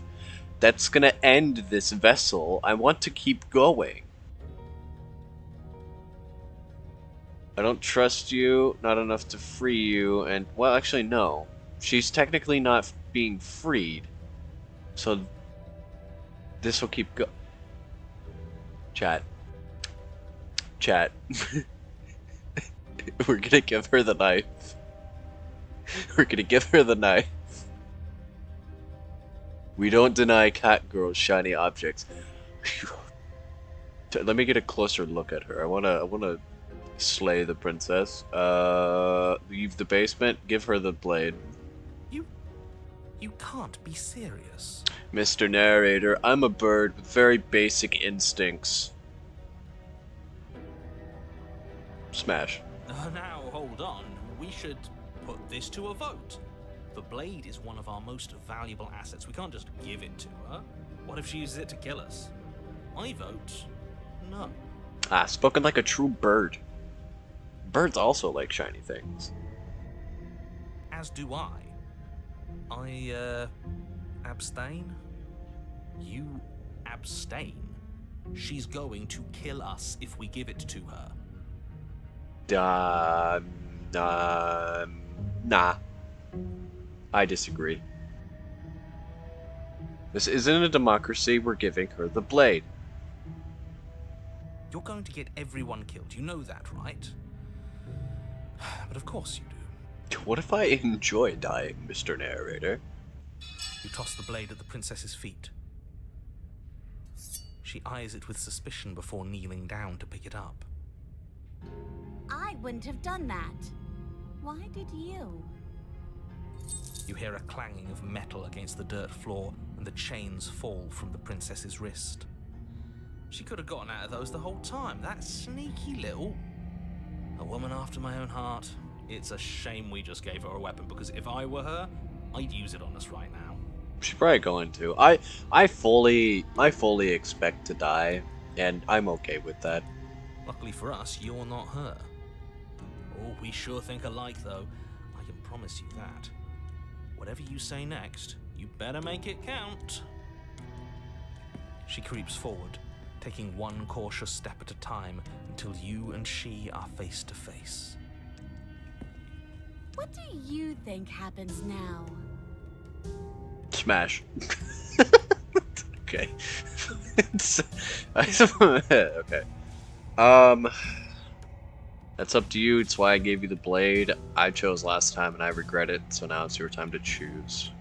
That's gonna end this vessel. I want to keep going. I don't trust you, not enough to free you, and, well, actually, no. She's technically not being freed. So, this will keep go- Chat. We're gonna give her the knife. We're gonna give her the knife. We don't deny cat girls shiny objects. Let me get a closer look at her. I wanna slay the princess. Leave the basement. Give her the blade. You can't be serious. Mr. Narrator, I'm a bird with very basic instincts. Smash. Now, hold on. We should put this to a vote. The blade is one of our most valuable assets. We can't just give it to her. What if she uses it to kill us? I vote no. Ah, spoken like a true bird. Birds also like shiny things. As do I. Abstain? You abstain? She's going to kill us if we give it to her. Nah. I disagree. This isn't a democracy. We're giving her the blade. You're going to get everyone killed. You know that, right? But of course you do. What if I enjoy dying, Mr. Narrator? You toss the blade at the princess's feet. She eyes it with suspicion before kneeling down to pick it up. I wouldn't have done that. Why did you? You hear a clanging of metal against the dirt floor, and the chains fall from the princess's wrist. She could have gotten out of those the whole time. That sneaky little... A woman after my own heart. It's a shame we just gave her a weapon, because if I were her, I'd use it on us right now. She's probably going to. I fully expect to die, and I'm okay with that. Luckily for us, you're not her. Oh, we sure think alike, though. I can promise you that. Whatever you say next, you better make it count. She creeps forward, taking one cautious step at a time until you and she are face to face. What do you think happens now? Smash. Okay. Okay. That's up to you. It's why I gave you the blade. I chose last time and I regret it, so now it's your time to choose.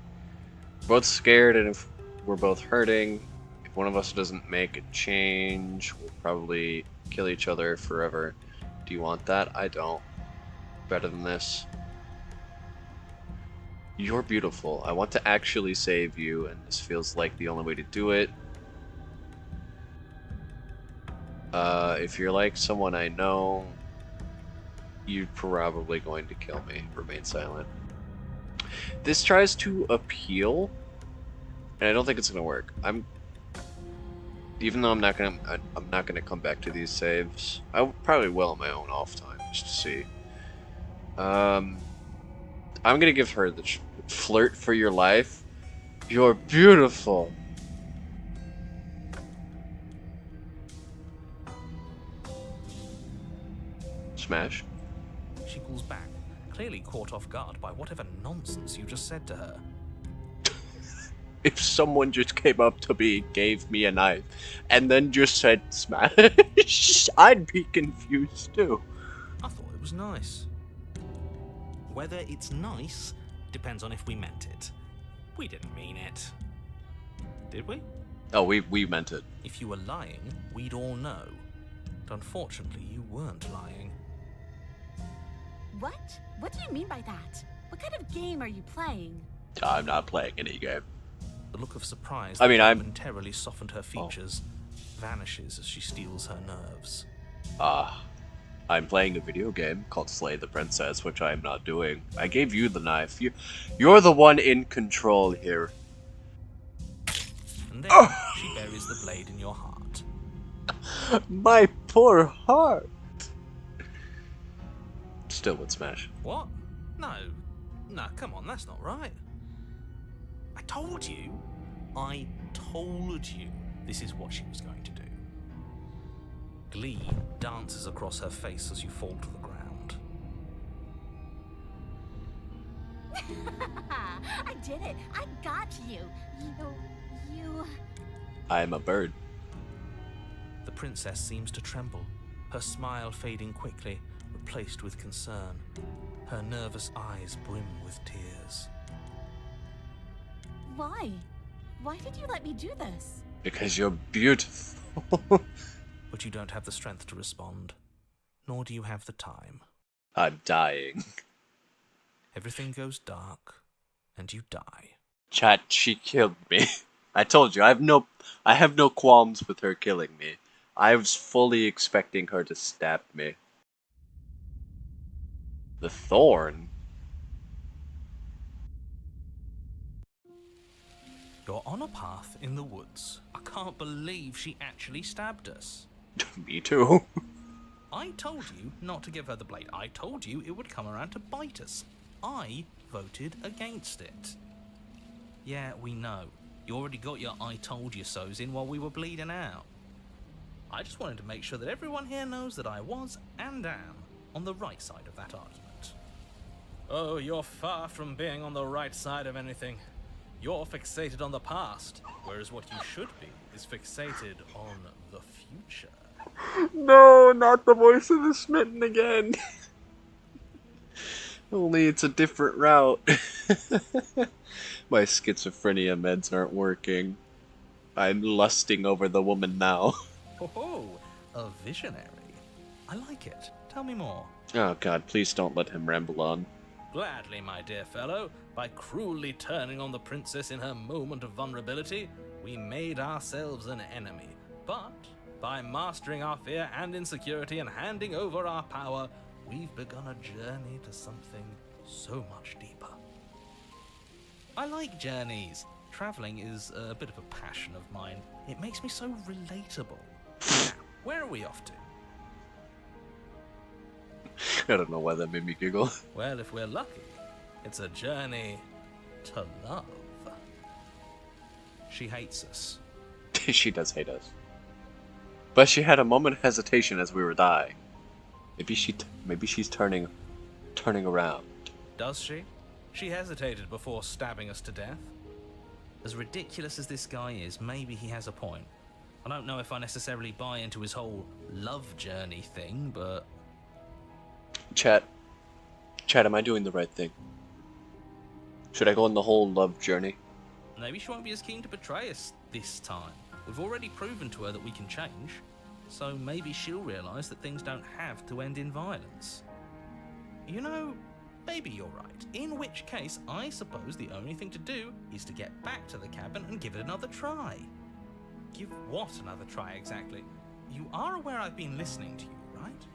We're both scared, and if we're both hurting, if one of us doesn't make a change, we'll probably kill each other forever. Do you want that? I don't. Better than this. You're beautiful. I want to actually save you, and this feels like the only way to do it. If you're like someone I know, you're probably going to kill me. Remain silent. This tries to appeal, and I don't think it's gonna work. Even though I'm not gonna come back to these saves. I probably will on my own off time just to see. I'm gonna give her the flirt for your life. You're beautiful. Smash. She pulls back, clearly caught off guard by whatever nonsense you just said to her. If someone just came up to me, gave me a knife, and then just said smash, I'd be confused too. I thought it was nice. Whether it's nice depends on if we meant it. We didn't mean it. Did we? Oh, we meant it. If you were lying, we'd all know. But unfortunately, you weren't lying. What? What do you mean by that? What kind of game are you playing? I'm not playing any game. The look of surprise I mean, that I'm- momentarily softened her features vanishes as she steals her nerves. I'm playing a video game called Slay the Princess, which I'm not doing. I gave you the knife. You're the one in control here. And then she buries the blade in your heart. My poor heart. Still would smash. What? No, come on, that's not right. I told you this is what she was going to do. Glee dances across her face as you fall to the ground. I did it! I got you! You... I'm a bird. The princess seems to tremble, her smile fading quickly, replaced with concern. Her nervous eyes brim with tears. Why? Why did you let me do this? Because you're beautiful. But you don't have the strength to respond, nor do you have the time. I'm dying. Everything goes dark, and you die. Chat, she killed me. I told you, I have no qualms with her killing me. I was fully expecting her to stab me. The thorn? You're on a path in the woods. I can't believe she actually stabbed us. Me too. I told you not to give her the blade. I told you it would come around to bite us. I voted against it. Yeah, we know. You already got your I told you so's in while we were bleeding out. I just wanted to make sure that everyone here knows that I was and am on the right side of that argument. Oh, you're far from being on the right side of anything. You're fixated on the past, whereas what you should be is fixated on the future. No, not the voice of the smitten again. Only it's a different route. My schizophrenia meds aren't working. I'm lusting over the woman now. Oh, a visionary. I like it. Tell me more. Oh god, please don't let him ramble on. Gladly, my dear fellow. By cruelly turning on the princess in her moment of vulnerability, we made ourselves an enemy. But by mastering our fear and insecurity and handing over our power, we've begun a journey to something so much deeper. I like journeys. Traveling is a bit of a passion of mine. It makes me so relatable. Now, where are we off to? I don't know why that made me giggle. Well, if we're lucky, it's a journey to love. She hates us. She does hate us. But she had a moment of hesitation as we were dying. Maybe she's turning around. Does she? She hesitated before stabbing us to death. As ridiculous as this guy is, maybe he has a point. I don't know if I necessarily buy into his whole love journey thing, but... Chat, am I doing the right thing? Should I go on the whole love journey? Maybe she won't be as keen to betray us this time. We've already proven to her that we can change, so maybe she'll realise that things don't have to end in violence. You know, maybe you're right. In which case, I suppose the only thing to do is to get back to the cabin and give it another try. Give what another try exactly? You are aware I've been listening to you, right?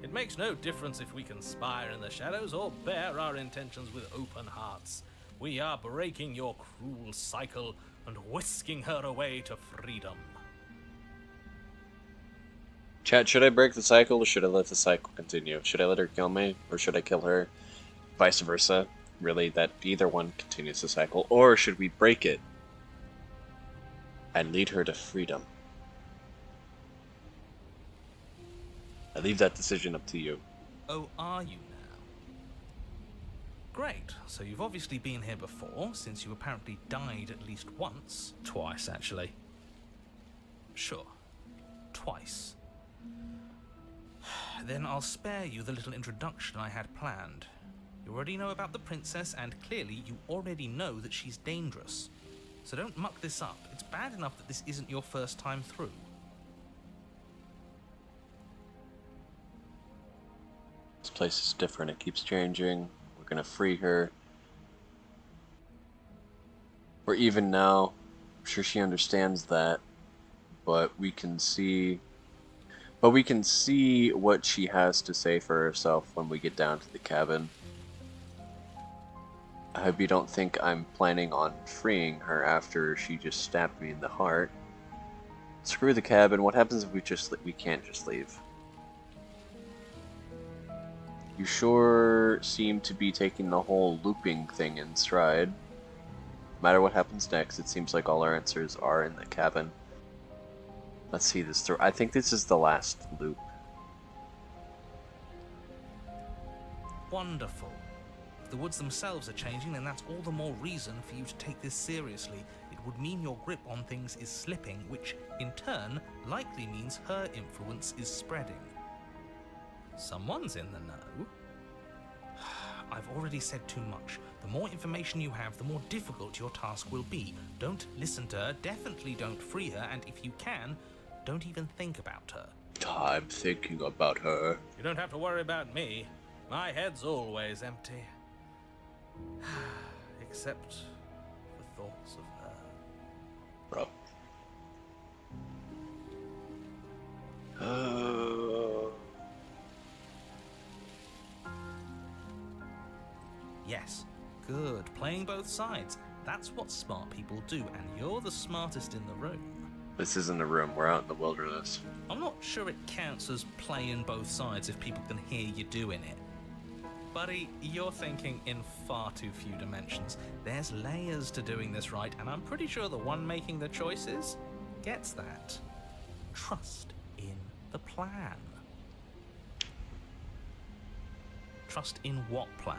It makes no difference if we conspire in the shadows or bear our intentions with open hearts. We are breaking your cruel cycle and whisking her away to freedom. Chat, should I break the cycle or should I let the cycle continue? Should I let her kill me or should I kill her? Vice versa. Really, that either one continues the cycle. Or should we break it and lead her to freedom? I leave that decision up to you. Oh, are you now? Great, so you've obviously been here before, since you apparently died at least once. Twice, actually. Sure. Twice. Then I'll spare you the little introduction I had planned. You already know about the princess, and clearly you already know that she's dangerous. So don't muck this up. It's bad enough that this isn't your first time through. This place is different. It keeps changing. We're gonna free her. Or even now, I'm sure she understands that, but we can see what she has to say for herself when we get down to the cabin. I hope you don't think I'm planning on freeing her after she just stabbed me in the heart. Screw the cabin. What happens if we can't just leave? You sure seem to be taking the whole looping thing in stride. No matter what happens next, it seems like all our answers are in the cabin. Let's see this through. I think this is the last loop. Wonderful. If the woods themselves are changing, then that's all the more reason for you to take this seriously. It would mean your grip on things is slipping, which, in turn, likely means her influence is spreading. Someone's in the know. I've already said too much. The more information you have, the more difficult your task will be. Don't listen to her, definitely don't free her, and if you can, don't even think about her. I'm thinking about her. You don't have to worry about me. My head's always empty. Except for thoughts of her. Bro. Yes, good. Playing both sides. That's what smart people do, and you're the smartest in the room. This isn't a room, we're out in the wilderness. I'm not sure it counts as playing both sides if people can hear you doing it. Buddy, you're thinking in far too few dimensions. There's layers to doing this right, and I'm pretty sure the one making the choices gets that. Trust in the plan. Trust in what plan?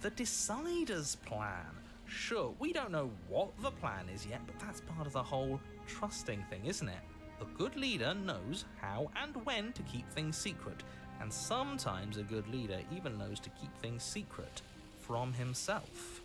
The Decider's plan. Sure, we don't know what the plan is yet, but that's part of the whole trusting thing, isn't it? A good leader knows how and when to keep things secret, and sometimes a good leader even knows to keep things secret from himself.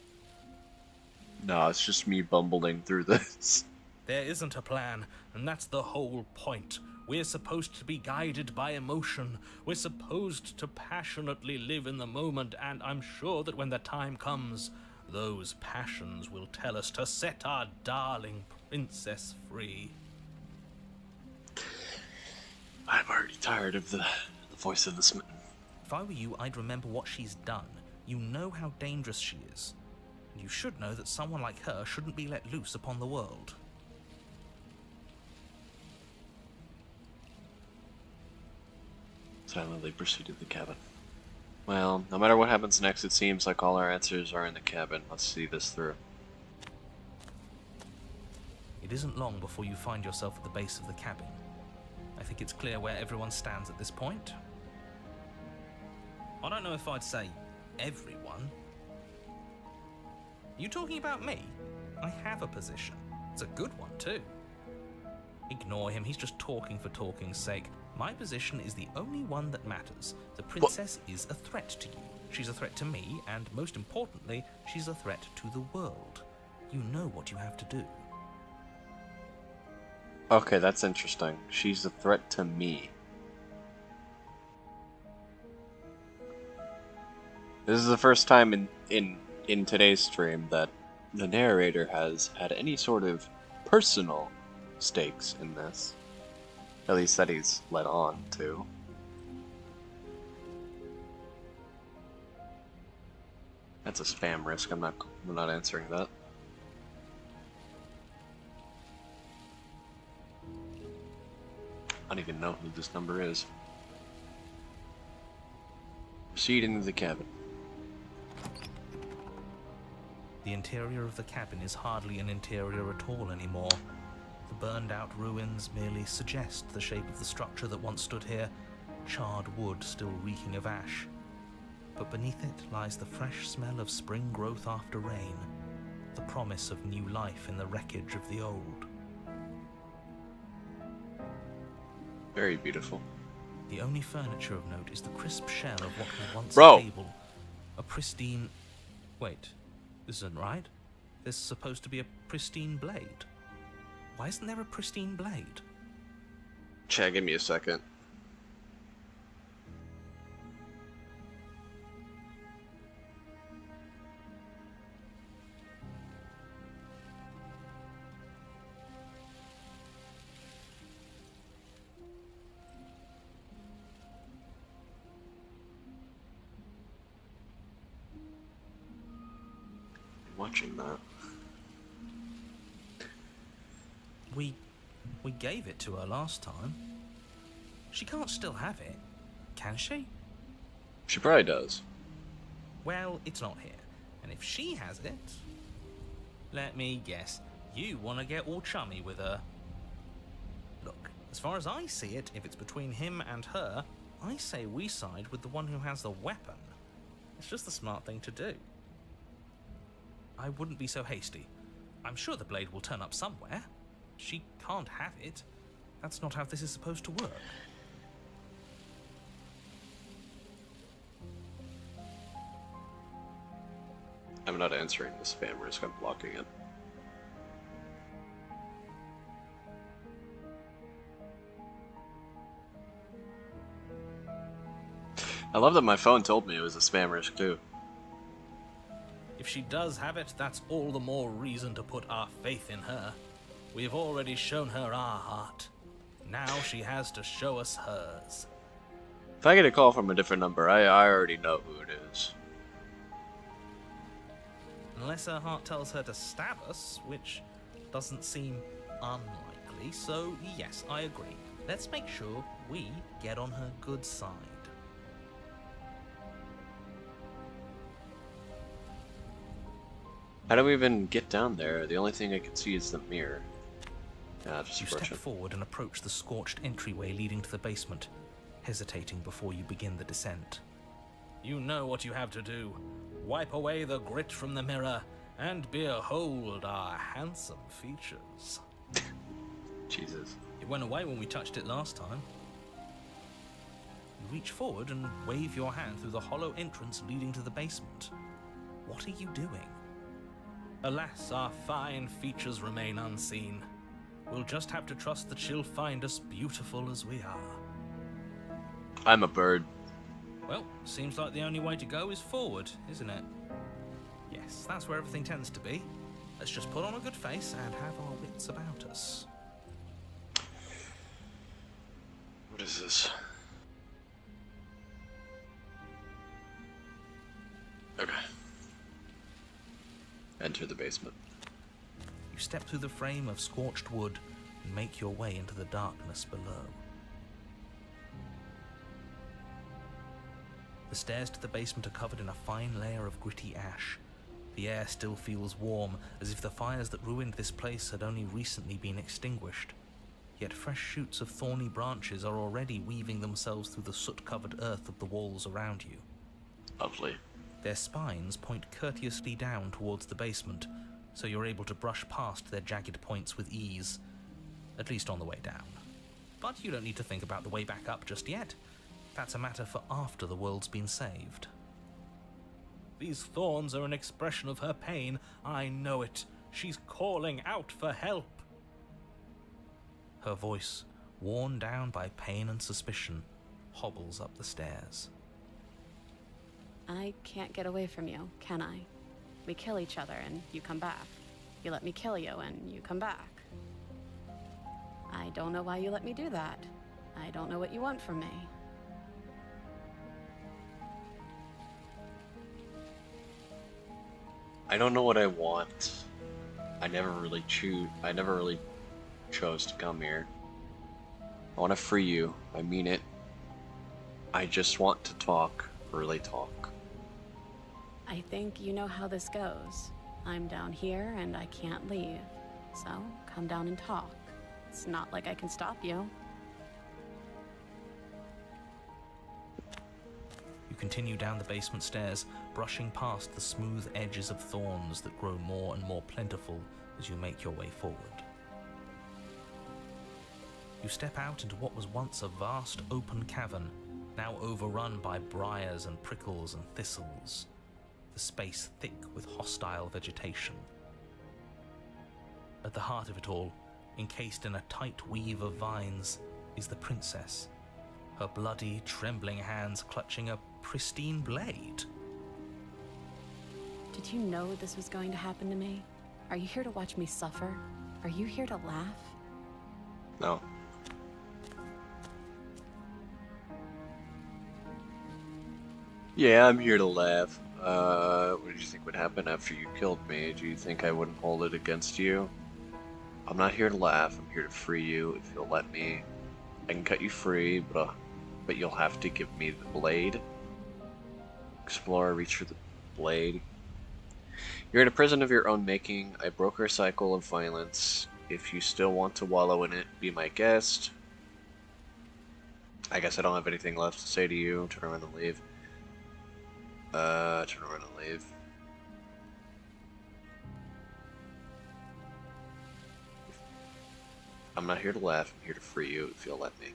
No, it's just me bumbling through this. There isn't a plan, and that's the whole point. We're supposed to be guided by emotion. We're supposed to passionately live in the moment, and I'm sure that when the time comes, those passions will tell us to set our darling princess free. I'm already tired of the voice of the smitten. If I were you, I'd remember what she's done. You know how dangerous she is. And you should know that someone like her shouldn't be let loose upon the world. Silently proceeded to the cabin. Well, no matter what happens next, it seems like all our answers are in the cabin. Let's see this through. It isn't long before you find yourself at the base of the cabin. I think it's clear where everyone stands at this point. I don't know if I'd say everyone. You talking about me? I have a position. It's a good one, too. Ignore him, he's just talking for talking's sake. My position is the only one that matters. The princess is a threat to you. She's a threat to me, and most importantly, she's a threat to the world. You know what you have to do. Okay, that's interesting. She's a threat to me. This is the first time in today's stream that the narrator has had any sort of personal stakes in this. At least that he's let on to. That's a spam risk. I'm not answering that. I don't even know who this number is. Proceed into the cabin. The interior of the cabin is hardly an interior at all anymore. The burned-out ruins merely suggest the shape of the structure that once stood here, charred wood still reeking of ash. But beneath it lies the fresh smell of spring growth after rain, the promise of new life in the wreckage of the old. Very beautiful. The only furniture of note is the crisp shell of what was once Bro. a table. A pristine... Wait, this isn't right. There's supposed to be a pristine blade. Why isn't there a pristine blade? Chad, give me a second. Watching that. We gave it to her last time. She can't still have it, can she? She probably does. Well, it's not here. And if she has it... Let me guess. You want to get all chummy with her. Look, as far as I see it, if it's between him and her, I say we side with the one who has the weapon. It's just the smart thing to do. I wouldn't be so hasty. I'm sure the blade will turn up somewhere. She can't have it. That's not how this is supposed to work. I'm not answering the spam risk, I'm blocking it. I love that my phone told me it was a spam risk too. If she does have it, that's all the more reason to put our faith in her. We've already shown her our heart. Now she has to show us hers. If I get a call from a different number, I already know who it is. Unless her heart tells her to stab us, which doesn't seem unlikely, so yes, I agree. Let's make sure we get on her good side. How do we even get down there? The only thing I can see is the mirror. Just You approach step it. forward and approach the scorched entryway leading to the basement, hesitating before you begin the descent. You know what you have to do. Wipe away the grit from the mirror, and behold our handsome features. Jesus. It went away when we touched it last time. You reach forward and wave your hand through the hollow entrance leading to the basement. What are you doing? Alas, our fine features remain unseen. We'll just have to trust that she'll find us beautiful as we are. I'm a bird. Well, seems like the only way to go is forward, isn't it? Yes, that's where everything tends to be. Let's just put on a good face and have our wits about us. What is this? Okay. Enter the basement. You step through the frame of scorched wood and make your way into the darkness below. The stairs to the basement are covered in a fine layer of gritty ash. The air still feels warm, as if the fires that ruined this place had only recently been extinguished. Yet fresh shoots of thorny branches are already weaving themselves through the soot-covered earth of the walls around you. Lovely. Their spines point courteously down towards the basement, so you're able to brush past their jagged points with ease, at least on the way down. But you don't need to think about the way back up just yet. That's a matter for after the world's been saved. These thorns are an expression of her pain. I know it. She's calling out for help. Her voice, worn down by pain and suspicion, hobbles up the stairs. I can't get away from you, can I? We kill each other and you come back. You let me kill you and you come back. I don't know why you let me do that. I don't know what you want from me. I don't know what I want. I never really chose to come here. I want to free you. I mean it. I just want to talk. Really talk. I think you know how this goes. I'm down here and I can't leave. So, come down and talk. It's not like I can stop you. You continue down the basement stairs, brushing past the smooth edges of thorns that grow more and more plentiful as you make your way forward. You step out into what was once a vast open cavern, now overrun by briars and prickles and thistles, the space thick with hostile vegetation. At the heart of it all, encased in a tight weave of vines, is the princess, her bloody, trembling hands clutching a pristine blade. Did you know this was going to happen to me? Are you here to watch me suffer? Are you here to laugh? No. Yeah, I'm here to laugh. What did you think would happen after you killed me? Do you think I wouldn't hold it against you? I'm not here to laugh. I'm here to free you. If you'll let me, I can cut you free, but you'll have to give me the blade. Explorer, reach for the blade. You're in a prison of your own making. I broke our cycle of violence. If you still want to wallow in it, be my guest. I guess I don't have anything left to say to you. Turn around and leave. Turn around and leave. I'm not here to laugh. I'm here to free you if you'll let me.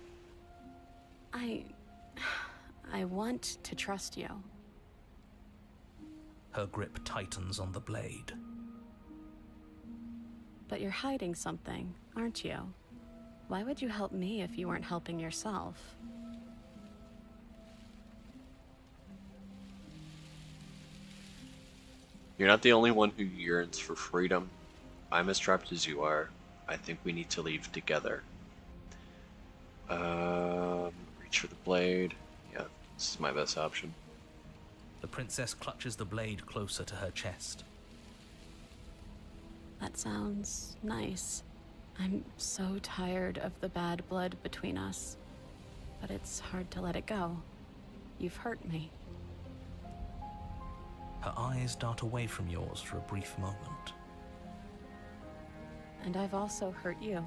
I want to trust you. Her grip tightens on the blade. But you're hiding something, aren't you? Why would you help me if you weren't helping yourself? You're not the only one who yearns for freedom. I'm as trapped as you are. I think we need to leave together. Reach for the blade. Yeah, this is my best option. The princess clutches the blade closer to her chest. That sounds nice. I'm so tired of the bad blood between us. But it's hard to let it go. You've hurt me. Her eyes dart away from yours for a brief moment. And I've also hurt you.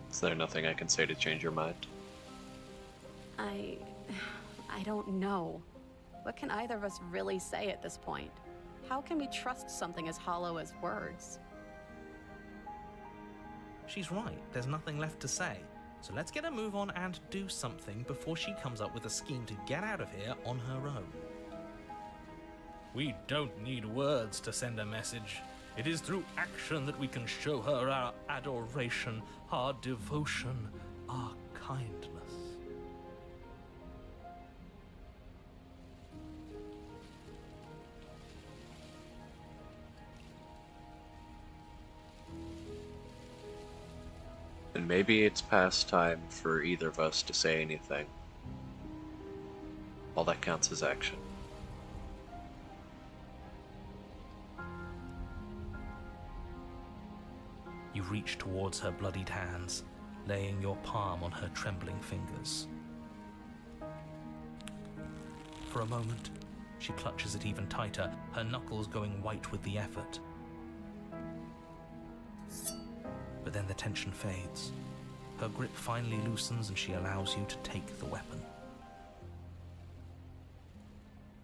Is there nothing I can say to change your mind? I don't know. What can either of us really say at this point? How can we trust something as hollow as words? She's right, there's nothing left to say. So let's get a move on and do something before she comes up with a scheme to get out of here on her own. We don't need words to send a message. It is through action that we can show her our adoration, our devotion, our kindness. And maybe it's past time for either of us to say anything. All that counts is action. You reach towards her bloodied hands, laying your palm on her trembling fingers. For a moment, she clutches it even tighter, her knuckles going white with the effort. But then the tension fades. Her grip finally loosens and she allows you to take the weapon.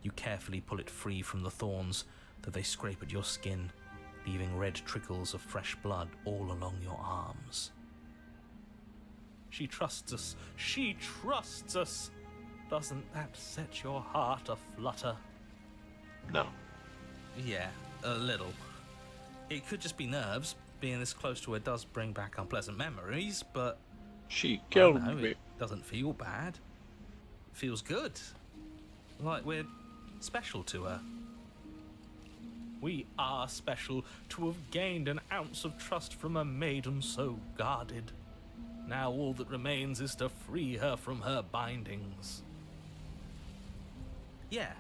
You carefully pull it free from the thorns, though they scrape at your skin, leaving red trickles of fresh blood all along your arms. She trusts us. She trusts us. Doesn't that set your heart aflutter? No. Yeah, a little. It could just be nerves. Being this close to her does bring back unpleasant memories, but She I killed don't know, me. it doesn't feel bad. It feels good. Like we're special to her. We are special to have gained an ounce of trust from a maiden so guarded. Now all that remains is to free her from her bindings. Yeah,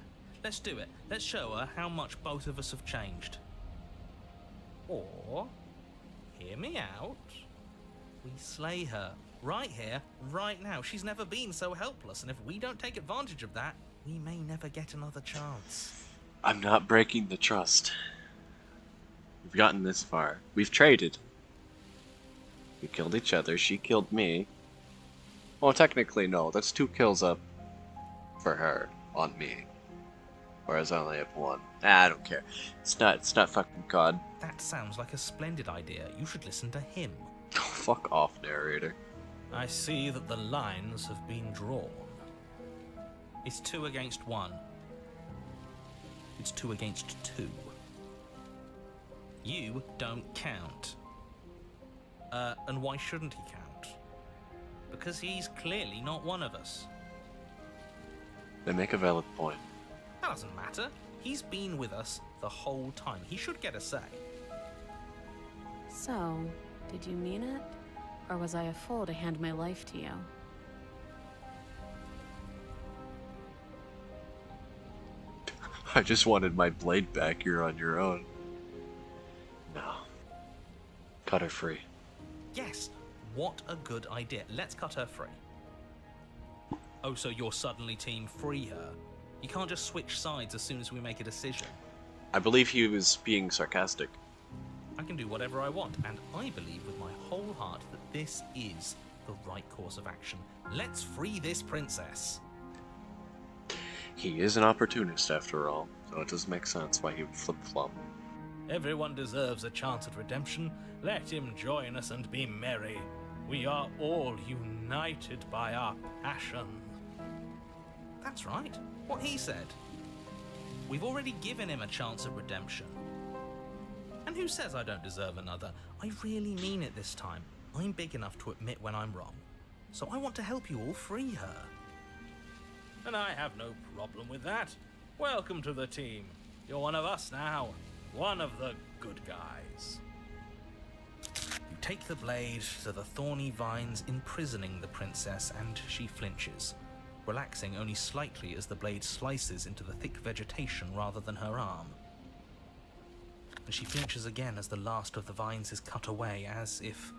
let's do it. Let's show her how much both of us have changed. Or, hear me out, we slay her. Right here, right now. She's never been so helpless, and if we don't take advantage of that, we may never get another chance. I'm not breaking the trust. We've gotten this far. We've traded. We killed each other. She killed me. Well, technically, no. That's 2 kills up for her on me. Whereas I only have 1. I don't care. It's not fucking God. That sounds like a splendid idea. You should listen to him. Fuck off, narrator. I see that the lines have been drawn. It's 2 against 1. It's 2 against 2. You don't count. And why shouldn't he count? Because he's clearly not one of us. They make a valid point. That doesn't matter. He's been with us the whole time. He should get a say. So, did you mean it? Or was I a fool to hand my life to you? I just wanted my blade back. You're on your own. No. Cut her free. Yes, what a good idea. Let's cut her free. Oh, so you're suddenly team free her? You can't just switch sides as soon as we make a decision. I believe he was being sarcastic. I can do whatever I want, and I believe with my whole heart that this is the right course of action. Let's free this princess. He is an opportunist after all, so it does make sense why he would flip-flop. Everyone deserves a chance at redemption. Let him join us and be merry. We are all united by our passion. That's right. What he said. We've already given him a chance at redemption. And who says I don't deserve another? I really mean it this time. I'm big enough to admit when I'm wrong. So I want to help you all free her. And I have no problem with that. Welcome to the team. You're one of us now. One of the good guys. You take the blade to the thorny vines imprisoning the princess, and she flinches, relaxing only slightly as the blade slices into the thick vegetation rather than her arm. And she flinches again as the last of the vines is cut away, as if,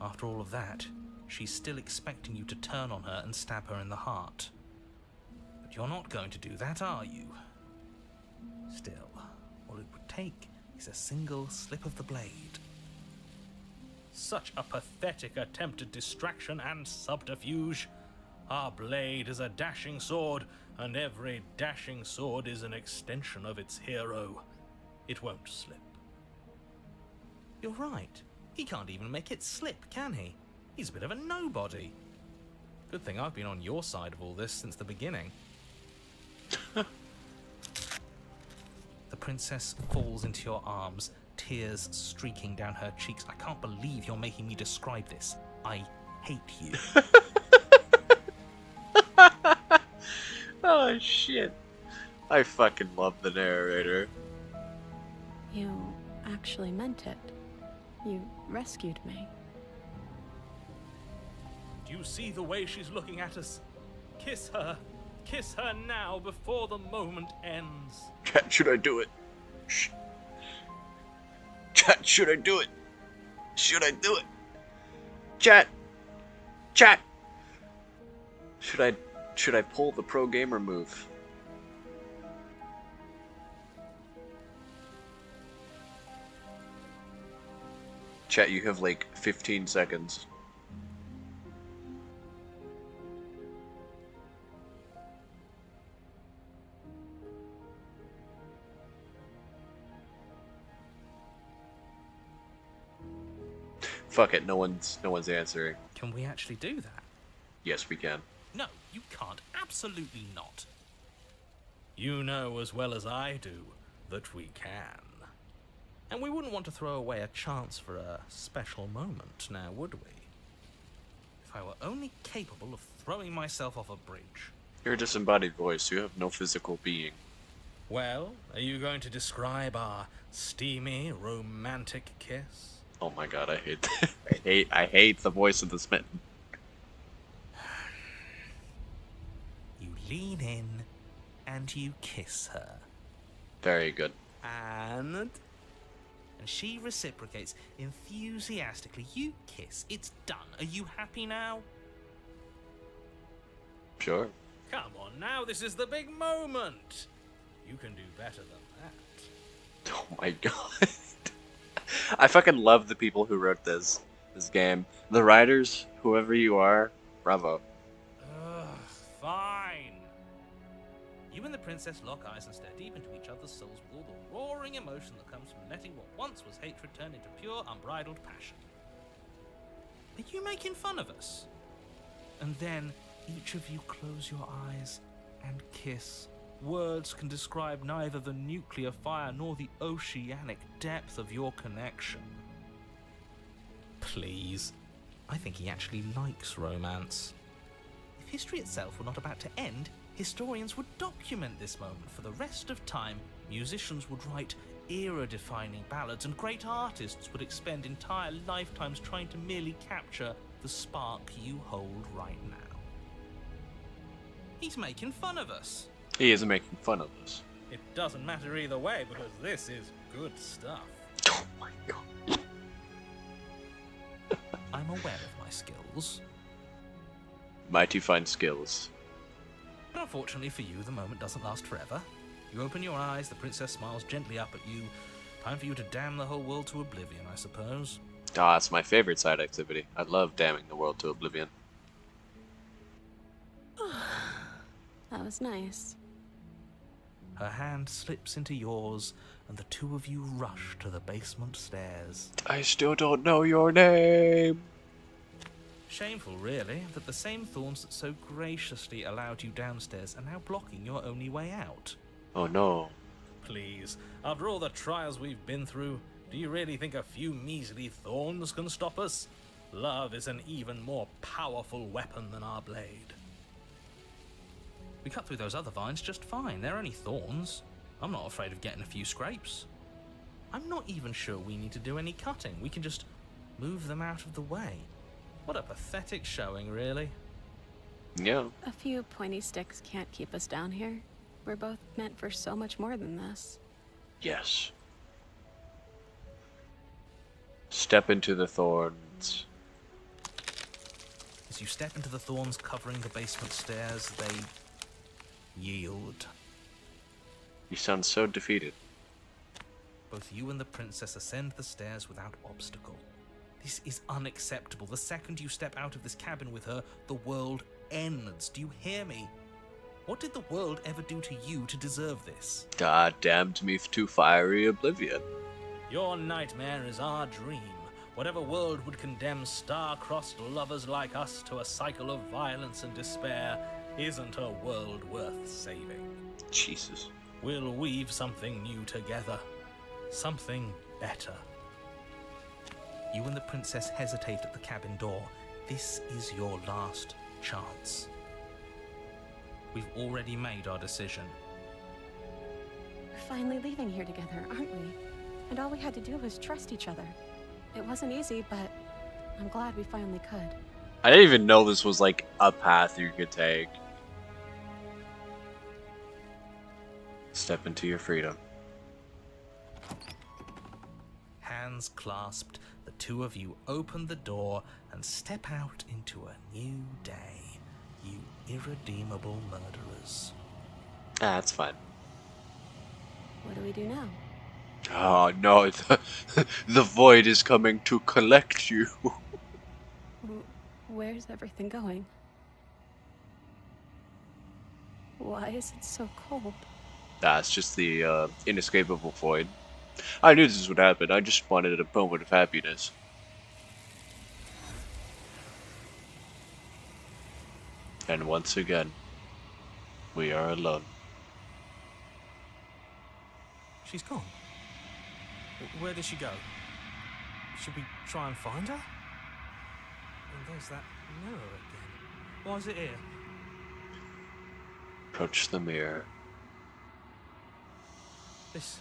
after all of that, she's still expecting you to turn on her and stab her in the heart. But you're not going to do that, are you? Still, all it would take is a single slip of the blade. Such a pathetic attempt at distraction and subterfuge. Our blade is a dashing sword, and every dashing sword is an extension of its hero. It won't slip. You're right. He can't even make it slip, can he? He's a bit of a nobody. Good thing I've been on your side of all this since the beginning. The princess falls into your arms, tears streaking down her cheeks. I can't believe you're making me describe this. I hate you. Oh shit. I fucking love the narrator. You actually meant it. You rescued me. Do you see the way she's looking at us? Kiss her. Kiss her now before the moment ends. Chat, should I do it? Chat, should I do it? Should I do it? Chat! Chat! Should I pull the pro gamer move? Chat, you have like 15 seconds. Fuck it, no one's answering. Can we actually do that? Yes, we can. No, you can't. Absolutely not. You know as well as I do that we can. And we wouldn't want to throw away a chance for a special moment, now would we? If I were only capable of throwing myself off a bridge. You're a disembodied voice, you have no physical being. Well, are you going to describe our steamy, romantic kiss? Oh my god, I hate that. I hate the voice of the smitten. You lean in and you kiss her. Very good. And she reciprocates enthusiastically. You kiss. It's done. Are you happy now? Sure. Come on now, this is the big moment. You can do better than that. Oh my god. I fucking love the people who wrote this game. The writers, whoever you are, bravo. Ugh, fine. You and the princess lock eyes and stare deep into each other's souls with all the roaring emotion that comes from letting what once was hatred turn into pure, unbridled passion. Are you making fun of us? And then each of you close your eyes and kiss. Words can describe neither the nuclear fire nor the oceanic depth of your connection. Please. I think he actually likes romance. If history itself were not about to end, historians would document this moment for the rest of time. Musicians would write era-defining ballads, and great artists would expend entire lifetimes trying to merely capture the spark you hold right now. He's making fun of us. He isn't making fun of us. It doesn't matter either way, because this is good stuff. Oh my god. I'm aware of my skills. Mighty fine skills. But unfortunately for you, the moment doesn't last forever. You open your eyes, the princess smiles gently up at you. Time for you to damn the whole world to oblivion, I suppose. Ah, that's my favorite side activity. I love damning the world to oblivion. That was nice. Her hand slips into yours, and the two of you rush to the basement stairs. I still don't know your name. Shameful, really, that the same thorns that so graciously allowed you downstairs are now blocking your only way out. Oh no. Please, after all the trials we've been through, do you really think a few measly thorns can stop us? Love is an even more powerful weapon than our blade. We cut through those other vines just fine. They're only thorns. I'm not afraid of getting a few scrapes. I'm not even sure we need to do any cutting. We can just move them out of the way. What a pathetic showing, really. Yeah. A few pointy sticks can't keep us down here. We're both meant for so much more than this. Yes. Step into the thorns. As you step into the thorns covering the basement stairs, they yield. You sound so defeated. Both you and the princess ascend the stairs without obstacle. This is unacceptable. The second you step out of this cabin with her, the world ends. Do you hear me? What did the world ever do to you to deserve this? God damned me to fiery oblivion. Your nightmare is our dream. Whatever world would condemn star-crossed lovers like us to a cycle of violence and despair isn't a world worth saving. Jesus. We'll weave something new together. Something better. You and the princess hesitate at the cabin door. This is your last chance. We've already made our decision. We're finally leaving here together, aren't we? And all we had to do was trust each other. It wasn't easy, but I'm glad we finally could. I didn't even know this was like a path you could take. Step into your freedom. Hands clasped, the two of you open the door and step out into a new day. You irredeemable murderers. Ah, that's fine. What do we do now? Oh no, the void is coming to collect you. Where's everything going? Why is it so cold? That's just the inescapable void. I knew this would happen. I just wanted a moment of happiness. And once again, we are alone. She's gone. Where did she go? Should we try and find her? And there's that mirror again. Why is it here? Approach the mirror. This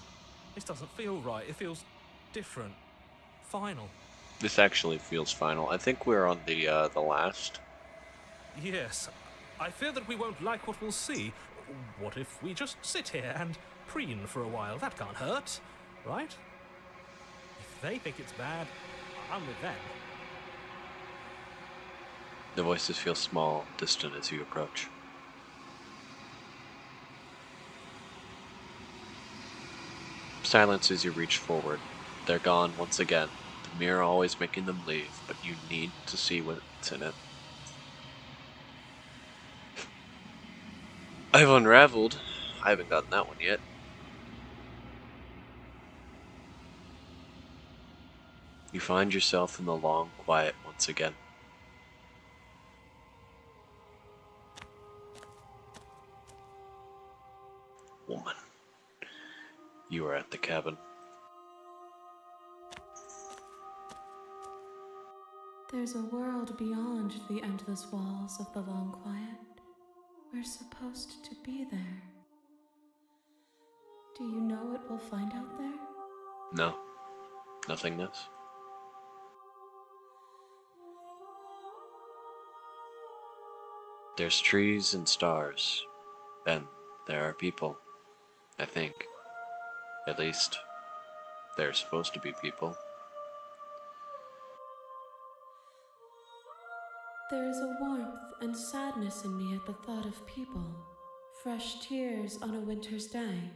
doesn't feel right. It feels different. Final. This actually feels final. I think we're on the last. Yes, I fear that we won't like what we'll see. What if we just sit here and preen for a while? That can't hurt, right? If they think it's bad, I'm with them. The voices feel small, distant as you approach. Silence as you reach forward. They're gone once again. The mirror always making them leave, but you need to see what's in it. I've unraveled. I haven't gotten that one yet. You find yourself in the long quiet once again. Woman, you are at the cabin. There's a world beyond the endless walls of the long quiet. We're supposed to be there. Do you know what we'll find out there? No, nothingness. There's trees and stars, and there are people, I think. At least, they're supposed to be people. There is a warmth and sadness in me at the thought of people. Fresh tears on a winter's day.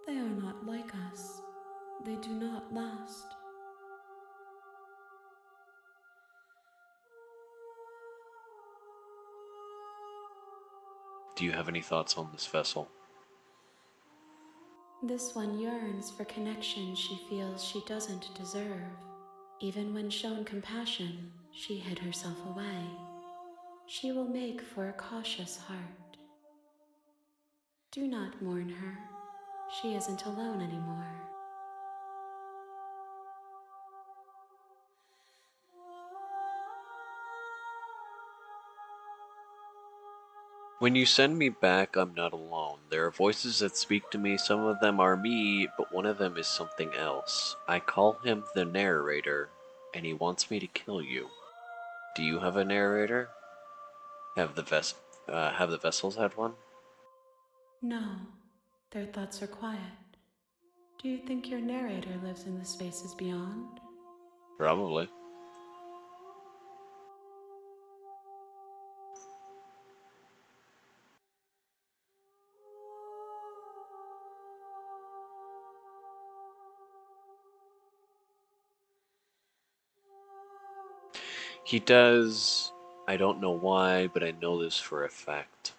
They are not like us. They do not last. Do you have any thoughts on this vessel? This one yearns for connection she feels she doesn't deserve. Even when shown compassion, she hid herself away. She will make for a cautious heart. Do not mourn her. She isn't alone anymore. When you send me back, I'm not alone. There are voices that speak to me. Some of them are me, but one of them is something else. I call him the narrator, and he wants me to kill you. Do you have a narrator? Have the vessels had one? No, their thoughts are quiet. Do you think your narrator lives in the spaces beyond? Probably. He does. I don't know why, but I know this for a fact.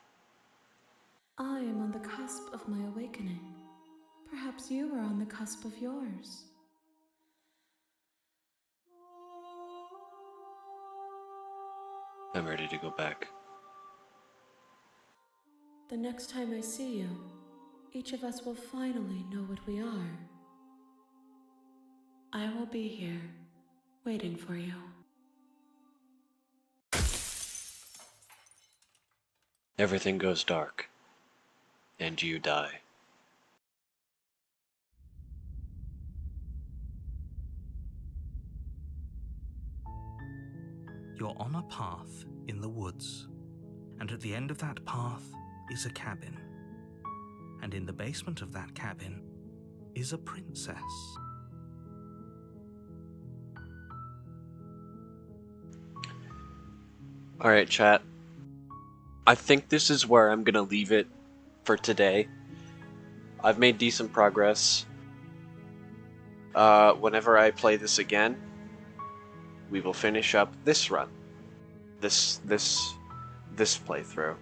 I am on the cusp of my awakening. Perhaps you are on the cusp of yours. I'm ready to go back. The next time I see you, each of us will finally know what we are. I will be here, waiting for you. Everything goes dark, and you die. You're on a path in the woods, and at the end of that path is a cabin. And in the basement of that cabin is a princess. Alright, chat. I think this is where I'm gonna leave it for today. I've made decent progress. Whenever I play this again, we will finish up this run. This playthrough.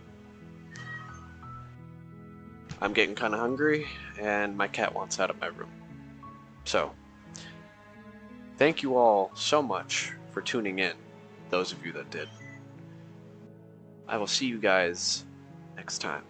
I'm getting kind of hungry, and my cat wants out of my room. So, thank you all so much for tuning in, those of you that did. I will see you guys next time.